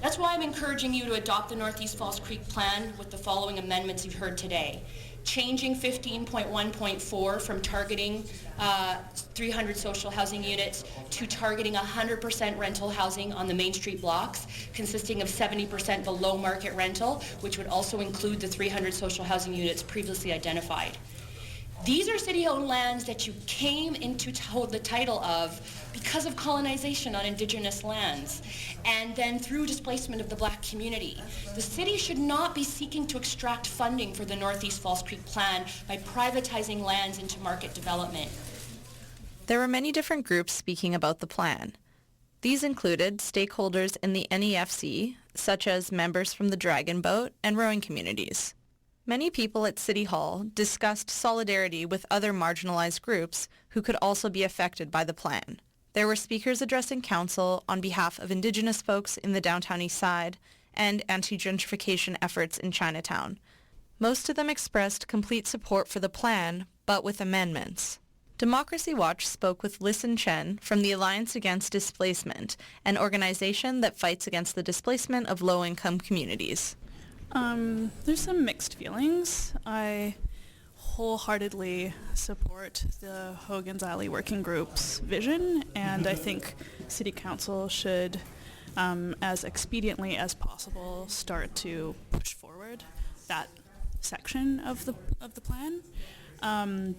That's why I'm encouraging you to adopt the Northeast Falls Creek Plan with the following amendments you've heard today. Changing 15.1.4 from targeting 300 social housing units to targeting 100% rental housing on the Main Street blocks, consisting of 70% below market rental, which would also include the 300 social housing units previously identified. These are city-owned lands that you came into the title of because of colonization on Indigenous lands, and then through displacement of the Black community. The city should not be seeking to extract funding for the Northeast Falls Creek Plan by privatizing lands into market development. There were many different groups speaking about the plan. These included stakeholders in the NEFC, such as members from the Dragon Boat and rowing communities. Many people at City Hall discussed solidarity with other marginalized groups who could also be affected by the plan. There were speakers addressing council on behalf of Indigenous folks in the downtown east side and anti-gentrification efforts in Chinatown. Most of them expressed complete support for the plan, but with amendments. Democracy Watch spoke with Listen Chen from the Alliance Against Displacement, an organization that fights against the displacement of low-income communities. There's some mixed feelings. I wholeheartedly support the Hogan's Alley Working Group's vision, and I think City Council should, as expediently as possible, start to push forward that section of the plan.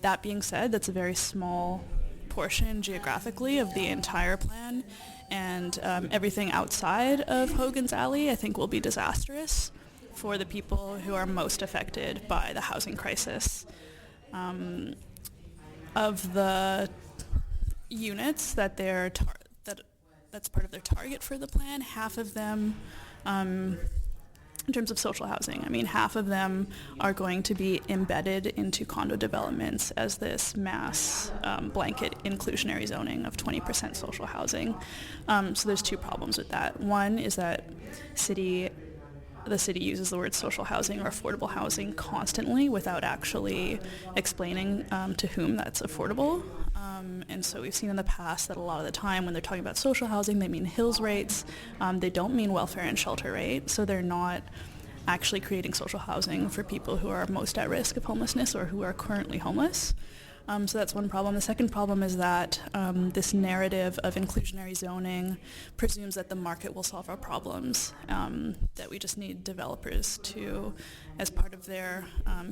That being said, that's a very small portion geographically of the entire plan, and everything outside of Hogan's Alley I think will be disastrous for the people who are most affected by the housing crisis. Of the units that that's part of their target for the plan, half of them, in terms of social housing, half of them are going to be embedded into condo developments as this mass blanket inclusionary zoning of 20% social housing. So there's two problems with that. One is that the city uses the word social housing or affordable housing constantly without actually explaining to whom that's affordable. And so we've seen in the past that a lot of the time when they're talking about social housing, they mean HILS rates. They don't mean welfare and shelter rate. So they're not actually creating social housing for people who are most at risk of homelessness or who are currently homeless. So that's one problem. The second problem is that this narrative of inclusionary zoning presumes that the market will solve our problems, that we just need developers to, as part of their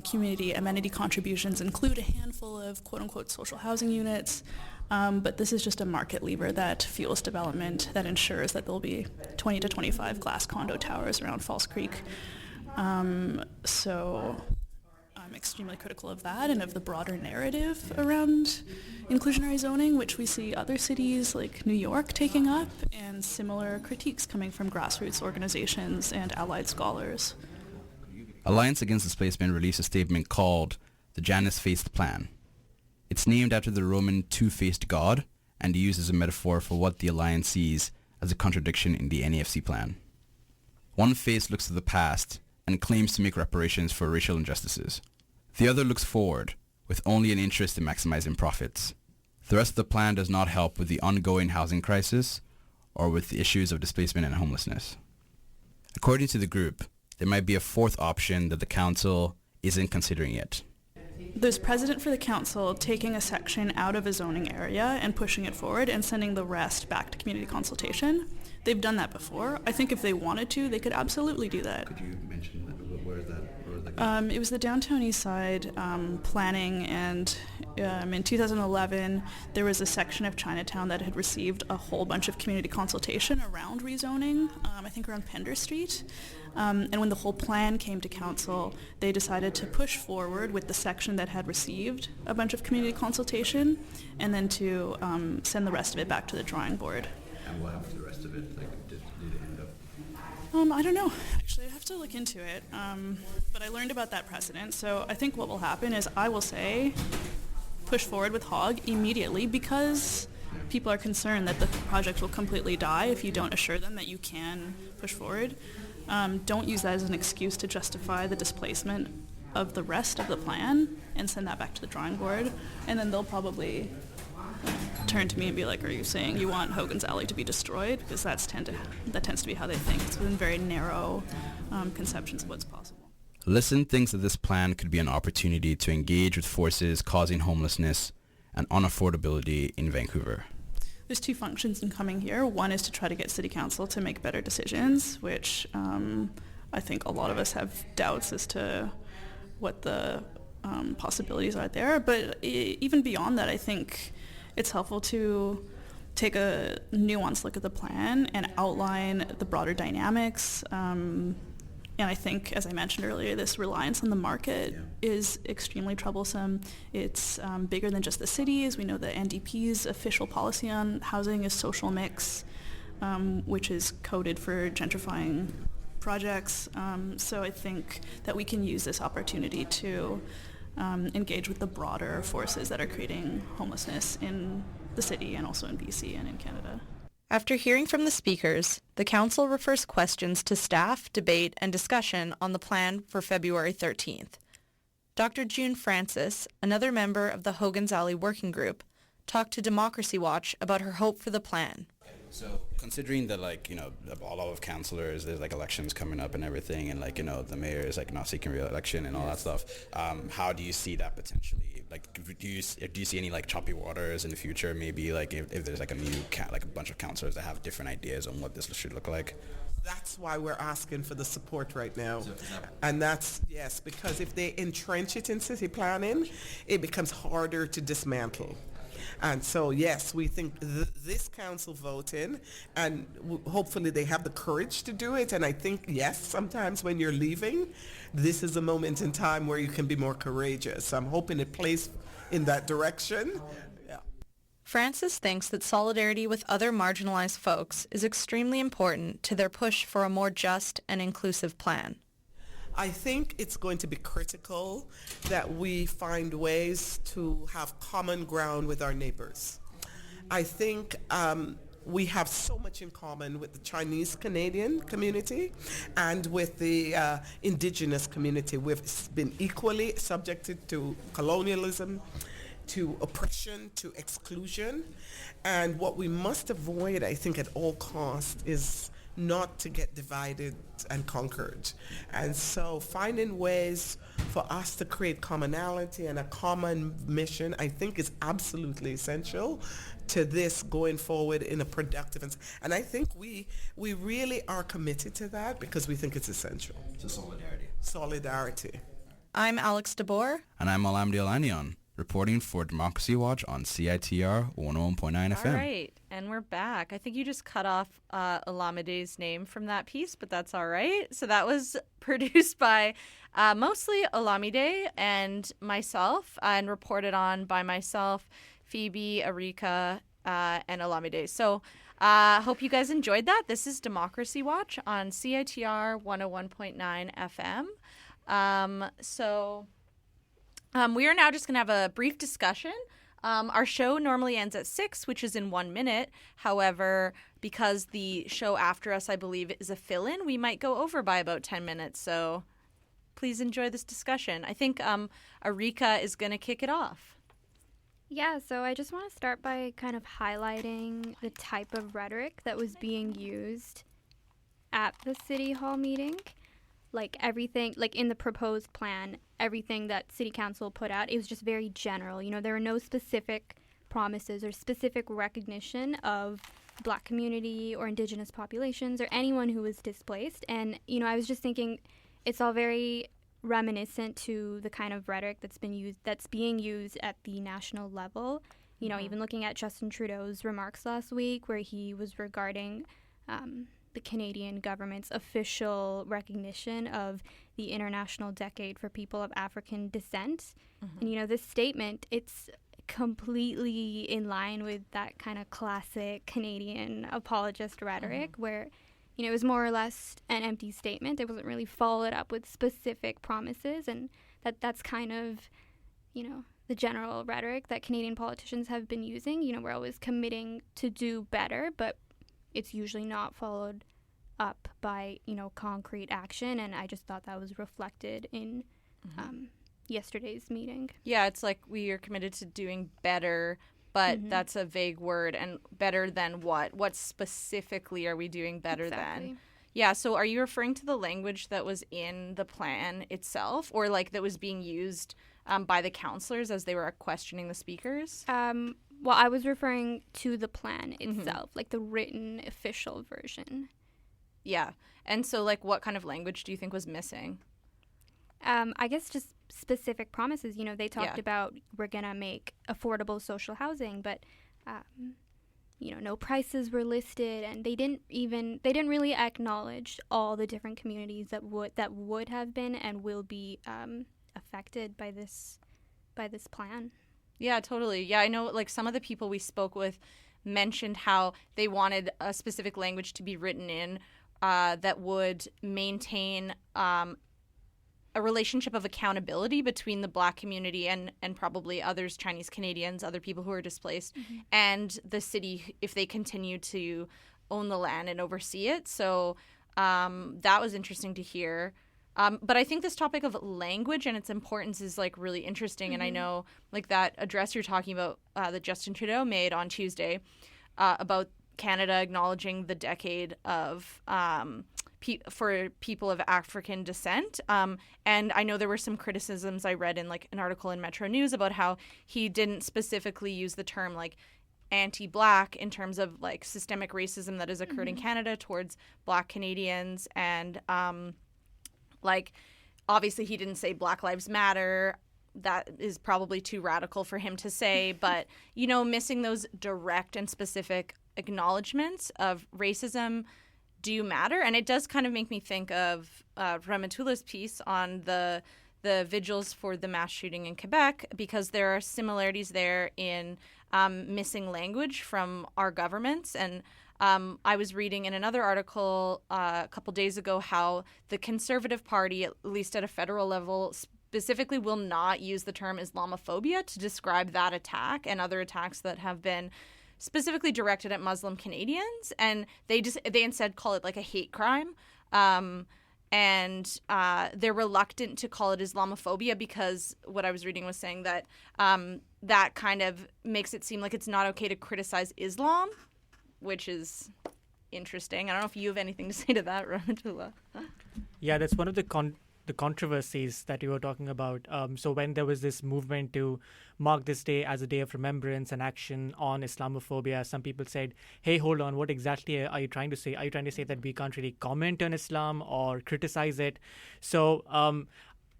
community amenity contributions, include a handful of quote-unquote social housing units. But this is just a market lever that fuels development, that ensures that there will be 20 to 25 glass condo towers around Falls Creek. So I'm extremely critical of that and of the broader narrative around inclusionary zoning, which we see other cities like New York taking up, and similar critiques coming from grassroots organizations and allied scholars. Alliance Against Displacement released a statement called the Janus-Faced Plan. It's named after the Roman two-faced god and used as a metaphor for what the Alliance sees as a contradiction in the NEFC plan. One face looks to the past and claims to make reparations for racial injustices. The other looks forward, with only an interest in maximizing profits. The rest of the plan does not help with the ongoing housing crisis or with the issues of displacement and homelessness. According to the group, there might be a fourth option that the council isn't considering yet. There's precedent for the council taking a section out of a zoning area and pushing it forward and sending the rest back to community consultation. They've done that before. I think if they wanted to, they could absolutely do that. Could you mention where is that? It was the downtown east side planning, and in 2011 there was a section of Chinatown that had received a whole bunch of community consultation around rezoning, I think around Pender Street. And when the whole plan came to council, they decided to push forward with the section that had received a bunch of community consultation, and then to send the rest of it back to the drawing board. And what happened to the rest of it? Did it end up? I don't know. Actually, I have to look into it. But I learned about that precedent. So I think what will happen is I will say push forward with HOG immediately, because people are concerned that the project will completely die if you don't assure them that you can push forward. Don't use that as an excuse to justify the displacement of the rest of the plan and send that back to the drawing board. And then they'll probably turn to me and be like, are you saying you want Hogan's Alley to be destroyed? Because that tends to be how they think. It's within very narrow conceptions of what's possible. Listen thinks that this plan could be an opportunity to engage with forces causing homelessness and unaffordability in Vancouver. There's two functions in coming here. One is to try to get City Council to make better decisions, which I think a lot of us have doubts as to what the possibilities are there. But even beyond that, I think it's helpful to take a nuanced look at the plan and outline the broader dynamics. And I think, as I mentioned earlier, this reliance on the market is extremely troublesome. It's bigger than just the city. As we know, the NDP's official policy on housing is social mix, which is coded for gentrifying projects. So I think that we can use this opportunity to engage with the broader forces that are creating homelessness in the city and also in BC and in Canada. After hearing from the speakers, the Council refers questions to staff, debate, and discussion on the plan for February 13th. Dr. June Francis, another member of the Hogan's Alley Working Group, talked to Democracy Watch about her hope for the plan. So considering that, a lot of councillors, there's elections coming up and everything, and the mayor is not seeking re-election and all that stuff, how do you see that potentially? Do you see any choppy waters in the future? Maybe if there's a new a bunch of councillors that have different ideas on what this should look like. That's why we're asking for the support right now. And that's, yes, because if they entrench it in city planning, it becomes harder to dismantle. And so, yes, we think this council voting, and hopefully they have the courage to do it. And I think, yes, sometimes when you're leaving, this is a moment in time where you can be more courageous. I'm hoping it plays in that direction. Yeah. Francis thinks that solidarity with other marginalized folks is extremely important to their push for a more just and inclusive plan. I think it's going to be critical that we find ways to have common ground with our neighbors. I think we have so much in common with the Chinese Canadian community and with the Indigenous community. We've been equally subjected to colonialism, to oppression, to exclusion. And what we must avoid, I think, at all costs is not to get divided and conquered. And so finding ways for us to create commonality and a common mission, I think, is absolutely essential to this going forward in a productive, and I think we really are committed to that because we think it's essential. So solidarity. Solidarity. I'm Alex DeBoer. And I'm Olamide Olaniyan, reporting for Democracy Watch on CITR 101.9 FM. All right, and we're back. I think you just cut off Olamide's name from that piece, but that's all right. So that was produced by mostly Olamide and myself, and reported on by myself, Phoebe, Arika, and Olamide. So hope you guys enjoyed that. This is Democracy Watch on CITR 101.9 FM. We are now just going to have a brief discussion. Our show normally ends at 6, which is in 1 minute. However, because the show after us, I believe, is a fill-in, we might go over by about 10 minutes. So please enjoy this discussion. I think Arika is going to kick it off. Yeah, so I just want to start by kind of highlighting the type of rhetoric that was being used at the City Hall meeting. Everything, in the proposed plan, everything that City Council put out, it was just very general. There were no specific promises or specific recognition of the Black community or Indigenous populations or anyone who was displaced. And, I was just thinking it's all very reminiscent to the kind of rhetoric that's being used at the national level. Even looking at Justin Trudeau's remarks last week where he was regarding the Canadian government's official recognition of the International Decade for People of African Descent. Mm-hmm. And, this statement, it's completely in line with that kind of classic Canadian apologist rhetoric where, it was more or less an empty statement. It wasn't really followed up with specific promises. And that's kind of, the general rhetoric that Canadian politicians have been using. You know, we're always committing to do better, but it's usually not followed up by, you know, concrete action. And I just thought that was reflected in yesterday's meeting. Yeah, it's like we are committed to doing better, but that's a vague word. And better than what? What specifically are we doing better than? Yeah, so are you referring to the language that was in the plan itself, or like that was being used by the councillors as they were questioning the speakers? Well, I was referring to the plan itself, like the written official version. Yeah. And so, like, what kind of language do you think was missing? I guess just specific promises. You know, they talked about we're going to make affordable social housing, but, you know, no prices were listed, and they didn't really acknowledge all the different communities that would have been and will be affected by this plan. Yeah, totally. Yeah, I know, like, some of the people we spoke with mentioned how they wanted a specific language to be written in that would maintain a relationship of accountability between the Black community and probably others, Chinese Canadians, other people who are displaced, and the city if they continue to own the land and oversee it. So that was interesting to hear. But I think this topic of language and its importance is like really interesting. And I know like that address you're talking about that Justin Trudeau made on Tuesday about Canada acknowledging the decade of for people of African descent. And I know there were some criticisms I read in like an article in Metro News about how he didn't specifically use the term like anti-Black in terms of like systemic racism that has occurred in Canada towards Black Canadians. And like, obviously he didn't say Black Lives Matter. That is probably too radical for him to say. But, you know, missing those direct and specific acknowledgements of racism do matter. And it does kind of make me think of Ramatula's piece on the vigils for the mass shooting in Quebec, because there are similarities there in missing language from our governments. And I was reading in another article a couple days ago how the Conservative Party, at least at a federal level, specifically will not use the term Islamophobia to describe that attack and other attacks that have been specifically directed at Muslim Canadians. And they instead call it like a hate crime. And they're reluctant to call it Islamophobia because what I was reading was saying that that kind of makes it seem like it's not okay to criticize Islam, which is interesting. I don't know if you have anything to say to that, Ramatula. Yeah, that's one of the controversies that you were talking about. So when there was this movement to mark this day as a day of remembrance and action on Islamophobia, some people said, hey, hold on, what exactly are you trying to say? Are you trying to say that we can't really comment on Islam or criticize it? So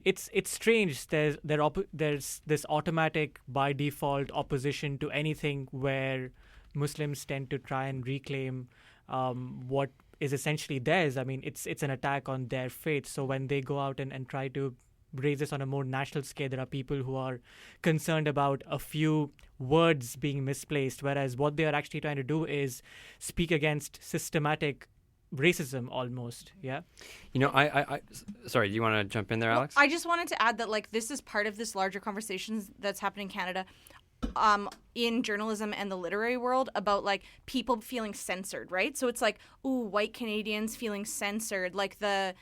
it's strange. There's this automatic, by default, opposition to anything where Muslims tend to try and reclaim what is essentially theirs. I mean, it's an attack on their faith. So when they go out and try to raise this on a more national scale, there are people who are concerned about a few words being misplaced, whereas what they are actually trying to do is speak against systematic racism almost. Yeah. You know, I sorry, do you want to jump in there, Alex? I just wanted to add that like this is part of this larger conversation that's happening in Canada in journalism and the literary world about like people feeling censored, right? So it's like, ooh, white Canadians feeling censored, like that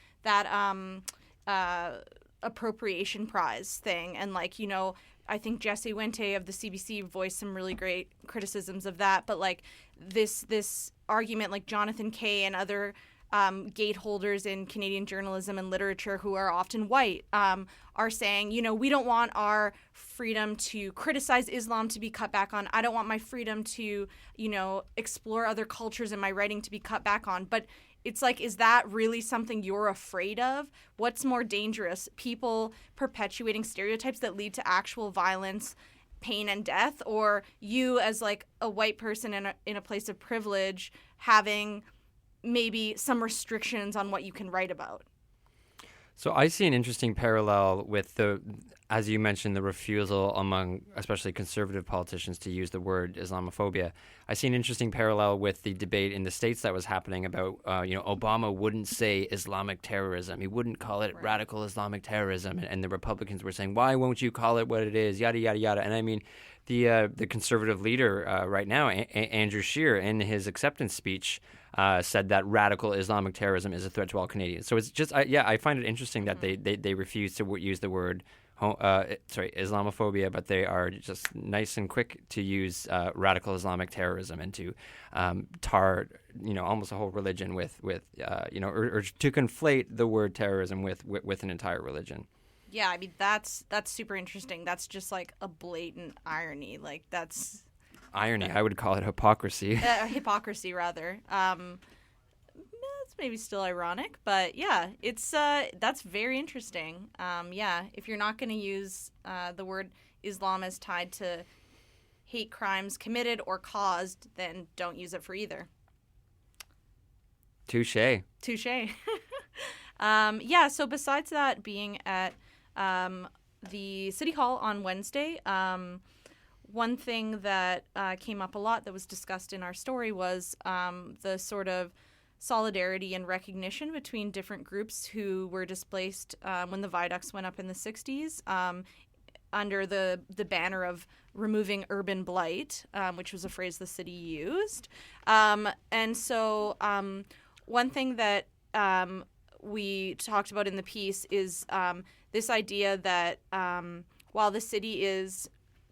appropriation prize thing. And like, you know, I think Jesse Wente of the CBC voiced some really great criticisms of that. But like this argument, like Jonathan Kay and other gateholders in Canadian journalism and literature who are often white are saying, you know, we don't want our freedom to criticize Islam to be cut back on. I don't want my freedom to, you know, explore other cultures in my writing to be cut back on. But it's like, is that really something you're afraid of? What's more dangerous? People perpetuating stereotypes that lead to actual violence, pain, and death, or you as like a white person in a place of privilege having maybe some restrictions on what you can write about? So I see an interesting parallel with as you mentioned, the refusal among especially conservative politicians to use the word Islamophobia. I see an interesting parallel with the debate in the States that was happening about, Obama wouldn't say Islamic terrorism. He wouldn't call it radical Islamic terrorism. And the Republicans were saying, why won't you call it what it is? Yada, yada, yada. And I mean, the conservative leader right now, Andrew Scheer, in his acceptance speech, said that radical Islamic terrorism is a threat to all Canadians. So it's just, I find it interesting that they refuse to use the word Islamophobia, but they are just nice and quick to use radical Islamic terrorism and to tar, almost a whole religion with or to conflate the word terrorism with an entire religion. Yeah, I mean, that's super interesting. That's just like a blatant irony. Like, that's... Irony, I would call it hypocrisy. Hypocrisy, rather. It's maybe still ironic, but yeah, it's that's very interesting. If you're not going to use the word Islam as tied to hate crimes committed or caused, then don't use it for either. Touché. So besides that being at the City Hall on Wednesday, one thing that came up a lot that was discussed in our story was the sort of solidarity and recognition between different groups who were displaced when the viaducts went up in the 60s under the banner of removing urban blight, which was a phrase the city used. And so one thing that we talked about in the piece is this idea that while the city is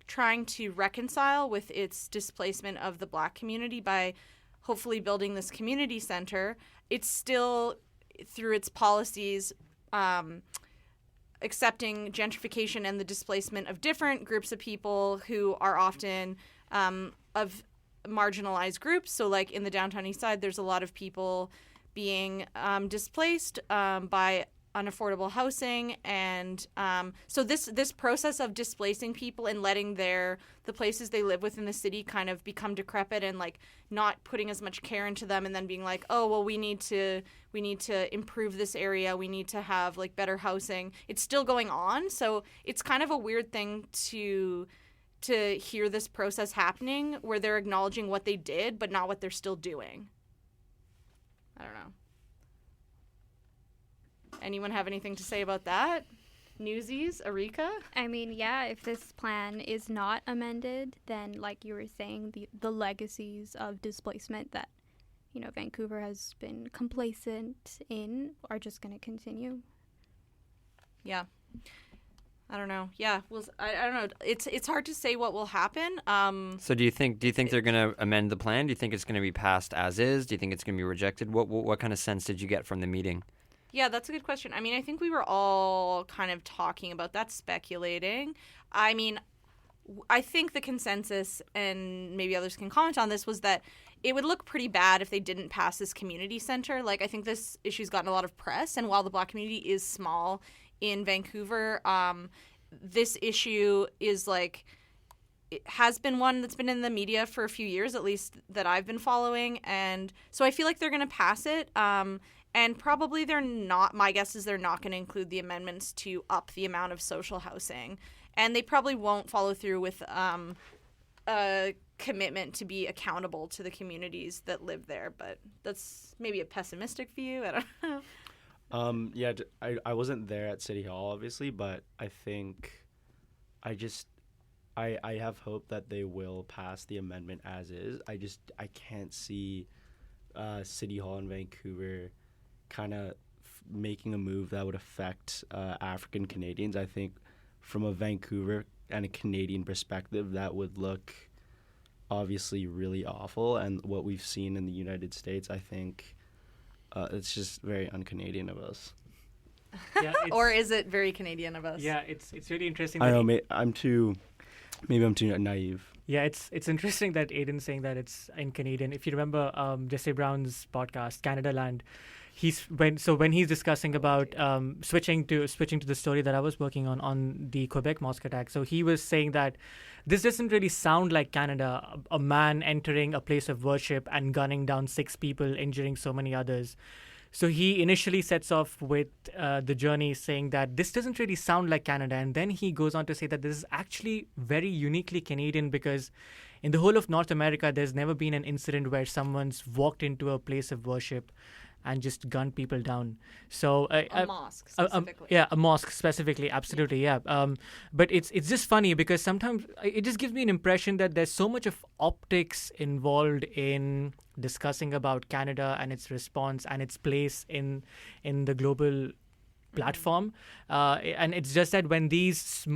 trying to reconcile with its displacement of the Black community by hopefully building this community center, it's still, through its policies, accepting gentrification and the displacement of different groups of people who are often of marginalized groups. So like in the downtown east side, there's a lot of people being displaced by unaffordable housing, and so this process of displacing people and letting the places they live within the city kind of become decrepit and like not putting as much care into them, and then being like, oh well, we need to improve this area, we need to have like better housing. It's still going on, so it's kind of a weird thing to hear this process happening where they're acknowledging what they did but not what they're still doing. I don't know. Anyone have anything to say about that? Newsies, Arika? I mean, yeah, if this plan is not amended, then like you were saying, the legacies of displacement that, Vancouver has been complacent in are just going to continue. Yeah. I don't know. Yeah, well, I don't know. It's hard to say what will happen. So do you think they're going to amend the plan? Do you think it's going to be passed as is? Do you think it's going to be rejected? What kind of sense did you get from the meeting? Yeah, that's a good question. I mean, I think we were all kind of talking about that, speculating. I mean, I think the consensus, and maybe others can comment on this, was that it would look pretty bad if they didn't pass this community center. Like, I think this issue's gotten a lot of press, and while the Black community is small in Vancouver, this issue is like, it has been one that's been in the media for a few years, at least that I've been following, and so I feel like they're going to pass it. And probably they're not, my guess is they're not going to include the amendments to up the amount of social housing. And they probably won't follow through with a commitment to be accountable to the communities that live there. But that's maybe a pessimistic view. I don't know. I wasn't there at City Hall, obviously, but I think I have hope that they will pass the amendment as is. I can't see City Hall in Vancouver kind of making a move that would affect African Canadians. I think from a Vancouver and a Canadian perspective, that would look obviously really awful. And what we've seen in the United States, I think it's just very un-Canadian of us. Yeah, or is it very Canadian of us? Yeah, it's really interesting. I don't know, maybe I'm too naive. Yeah, it's interesting that Aiden's saying that it's in Canadian. If you remember Jesse Brown's podcast, Canada Land, when he's discussing about switching to the story that I was working on the Quebec mosque attack, so he was saying that this doesn't really sound like Canada, a man entering a place of worship and gunning down 6 people, injuring so many others. So he initially sets off with the journey saying that this doesn't really sound like Canada. And then he goes on to say that this is actually very uniquely Canadian because in the whole of North America, there's never been an incident where someone's walked into a place of worship and just gunned people down. So a mosque specifically. Yeah, a mosque specifically. Absolutely, yeah. But it's just funny because sometimes it just gives me an impression that there's so much of optics involved in discussing about Canada and its response and its place in the global platform, and it's just that when these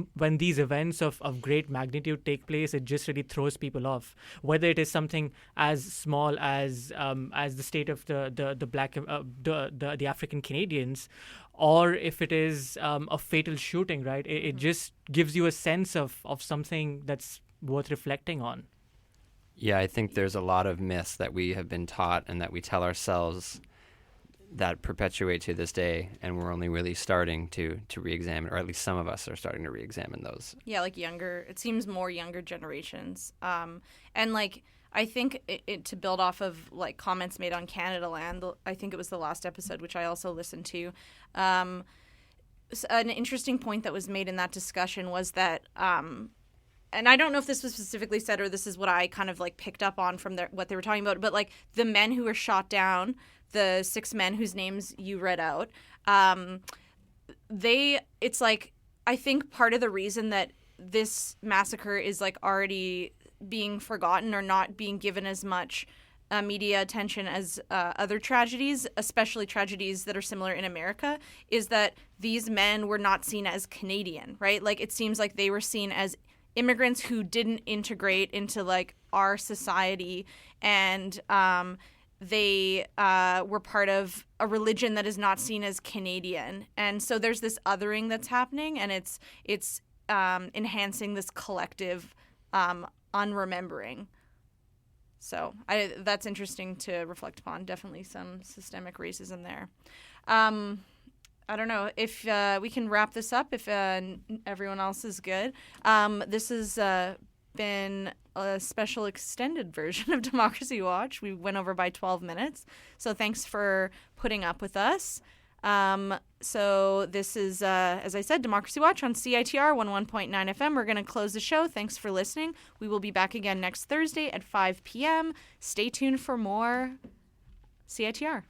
events of great magnitude take place, it just really throws people off. Whether it is something as small as the state of the black the African Canadians, or if it is a fatal shooting, right? It just gives you a sense of something that's worth reflecting on. Yeah, I think there's a lot of myths that we have been taught and that we tell ourselves that perpetuate to this day, and we're only really starting to re-examine, or at least some of us are starting to re-examine those. Yeah, like it seems more younger generations. And like, I think to build off of like comments made on Canada Land, I think it was the last episode, which I also listened to, an interesting point that was made in that discussion was that, and I don't know if this was specifically said or this is what I kind of like picked up on from what they were talking about, but like the men who were shot down, the 6 men whose names you read out, it's like, I think part of the reason that this massacre is like already being forgotten or not being given as much media attention as other tragedies, especially tragedies that are similar in America, is that these men were not seen as Canadian, right? Like it seems like they were seen as immigrants who didn't integrate into like our society, and they were part of a religion that is not seen as Canadian. And so there's this othering that's happening, and it's enhancing this collective unremembering. So that's interesting to reflect upon. Definitely some systemic racism there. I don't know if we can wrap this up if everyone else is good. This has been a special extended version of Democracy Watch. We went over by 12 minutes. So thanks for putting up with us. So this is, as I said, Democracy Watch on CITR 101.9 FM. We're going to close the show. Thanks for listening. We will be back again next Thursday at 5 p.m. Stay tuned for more CITR.